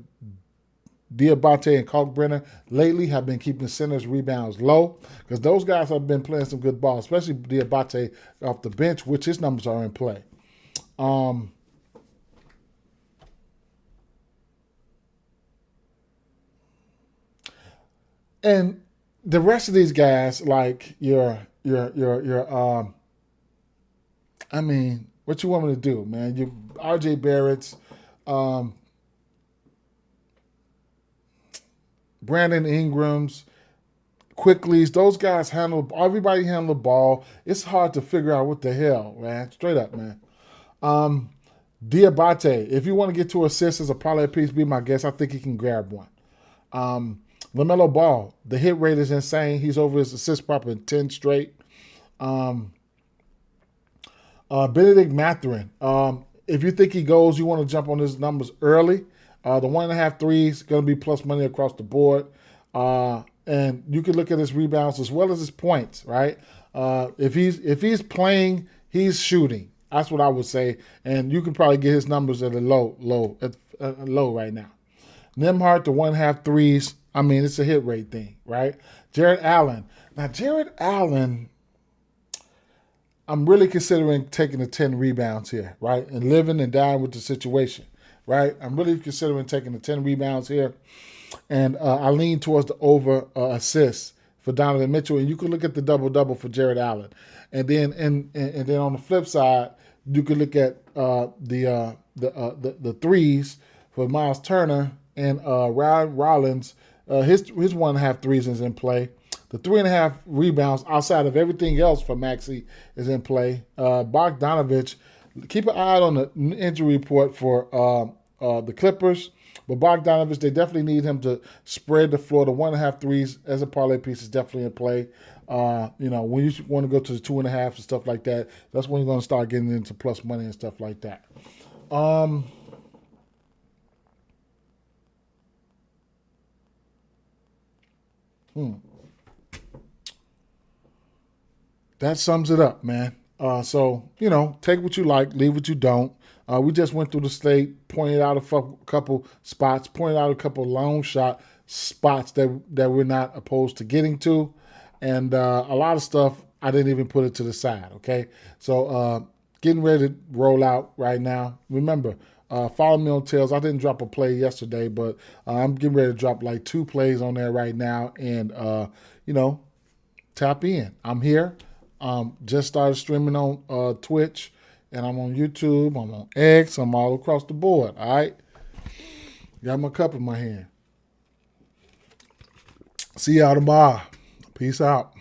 Diabate and Kalkbrenner lately have been keeping centers rebounds low because those guys have been playing some good ball, especially Diabate off the bench, which his numbers are in play. And the rest of these guys, like what you want me to do, man? You RJ Barrett's, Brandon Ingram's, Quickly's, those guys everybody handle the ball. It's hard to figure out what the hell, man. Straight up, man. Diabate, if you want to get to assists as a parlay piece, be my guest. I think he can grab one. LaMelo Ball, the hit rate is insane. He's over his assist prop in 10 straight. Benedict Mathurin, if you think he goes, you want to jump on his numbers early. The 1.5 threes going to be plus money across the board. And you can look at his rebounds as well as his points, right? If he's playing, he's shooting. That's what I would say. And you can probably get his numbers at a low right now. Nembhard, the 1.5 threes. It's a hit rate thing, right? Jared Allen. Now, Jared Allen, I'm really considering taking the 10 rebounds here, right? And living and dying with the situation, right? I'm really considering taking the 10 rebounds here. And I lean towards the over assists for Donovan Mitchell. And you can look at the double-double for Jared Allen. And then and then on the flip side, you can look at the threes for Miles Turner and Ryan Rollins. His 1.5 threes is in play. The 3.5 rebounds outside of everything else for Maxey is in play. Bogdanovich, keep an eye on the injury report for the Clippers. But Bogdanovich, they definitely need him to spread the floor. The 1.5 threes as a parlay piece is definitely in play. When you want to go to the 2.5 and stuff like that, that's when you're going to start getting into plus money and stuff like that. that sums it up, man. So, you know, take what you like, leave what you don't. We just went through the state, pointed out a couple spots, pointed out a couple long shot spots that we're not opposed to getting to. And a lot of stuff, I didn't even put it to the side, okay? So getting ready to roll out right now. Remember, follow me on Tails. I didn't drop a play yesterday, but I'm getting ready to drop like 2 plays on there right now. And, you know, tap in. I'm here. Just started streaming on Twitch, and I'm on YouTube. I'm on X. I'm all across the board. All right. Got my cup in my hand. See y'all tomorrow. Peace out.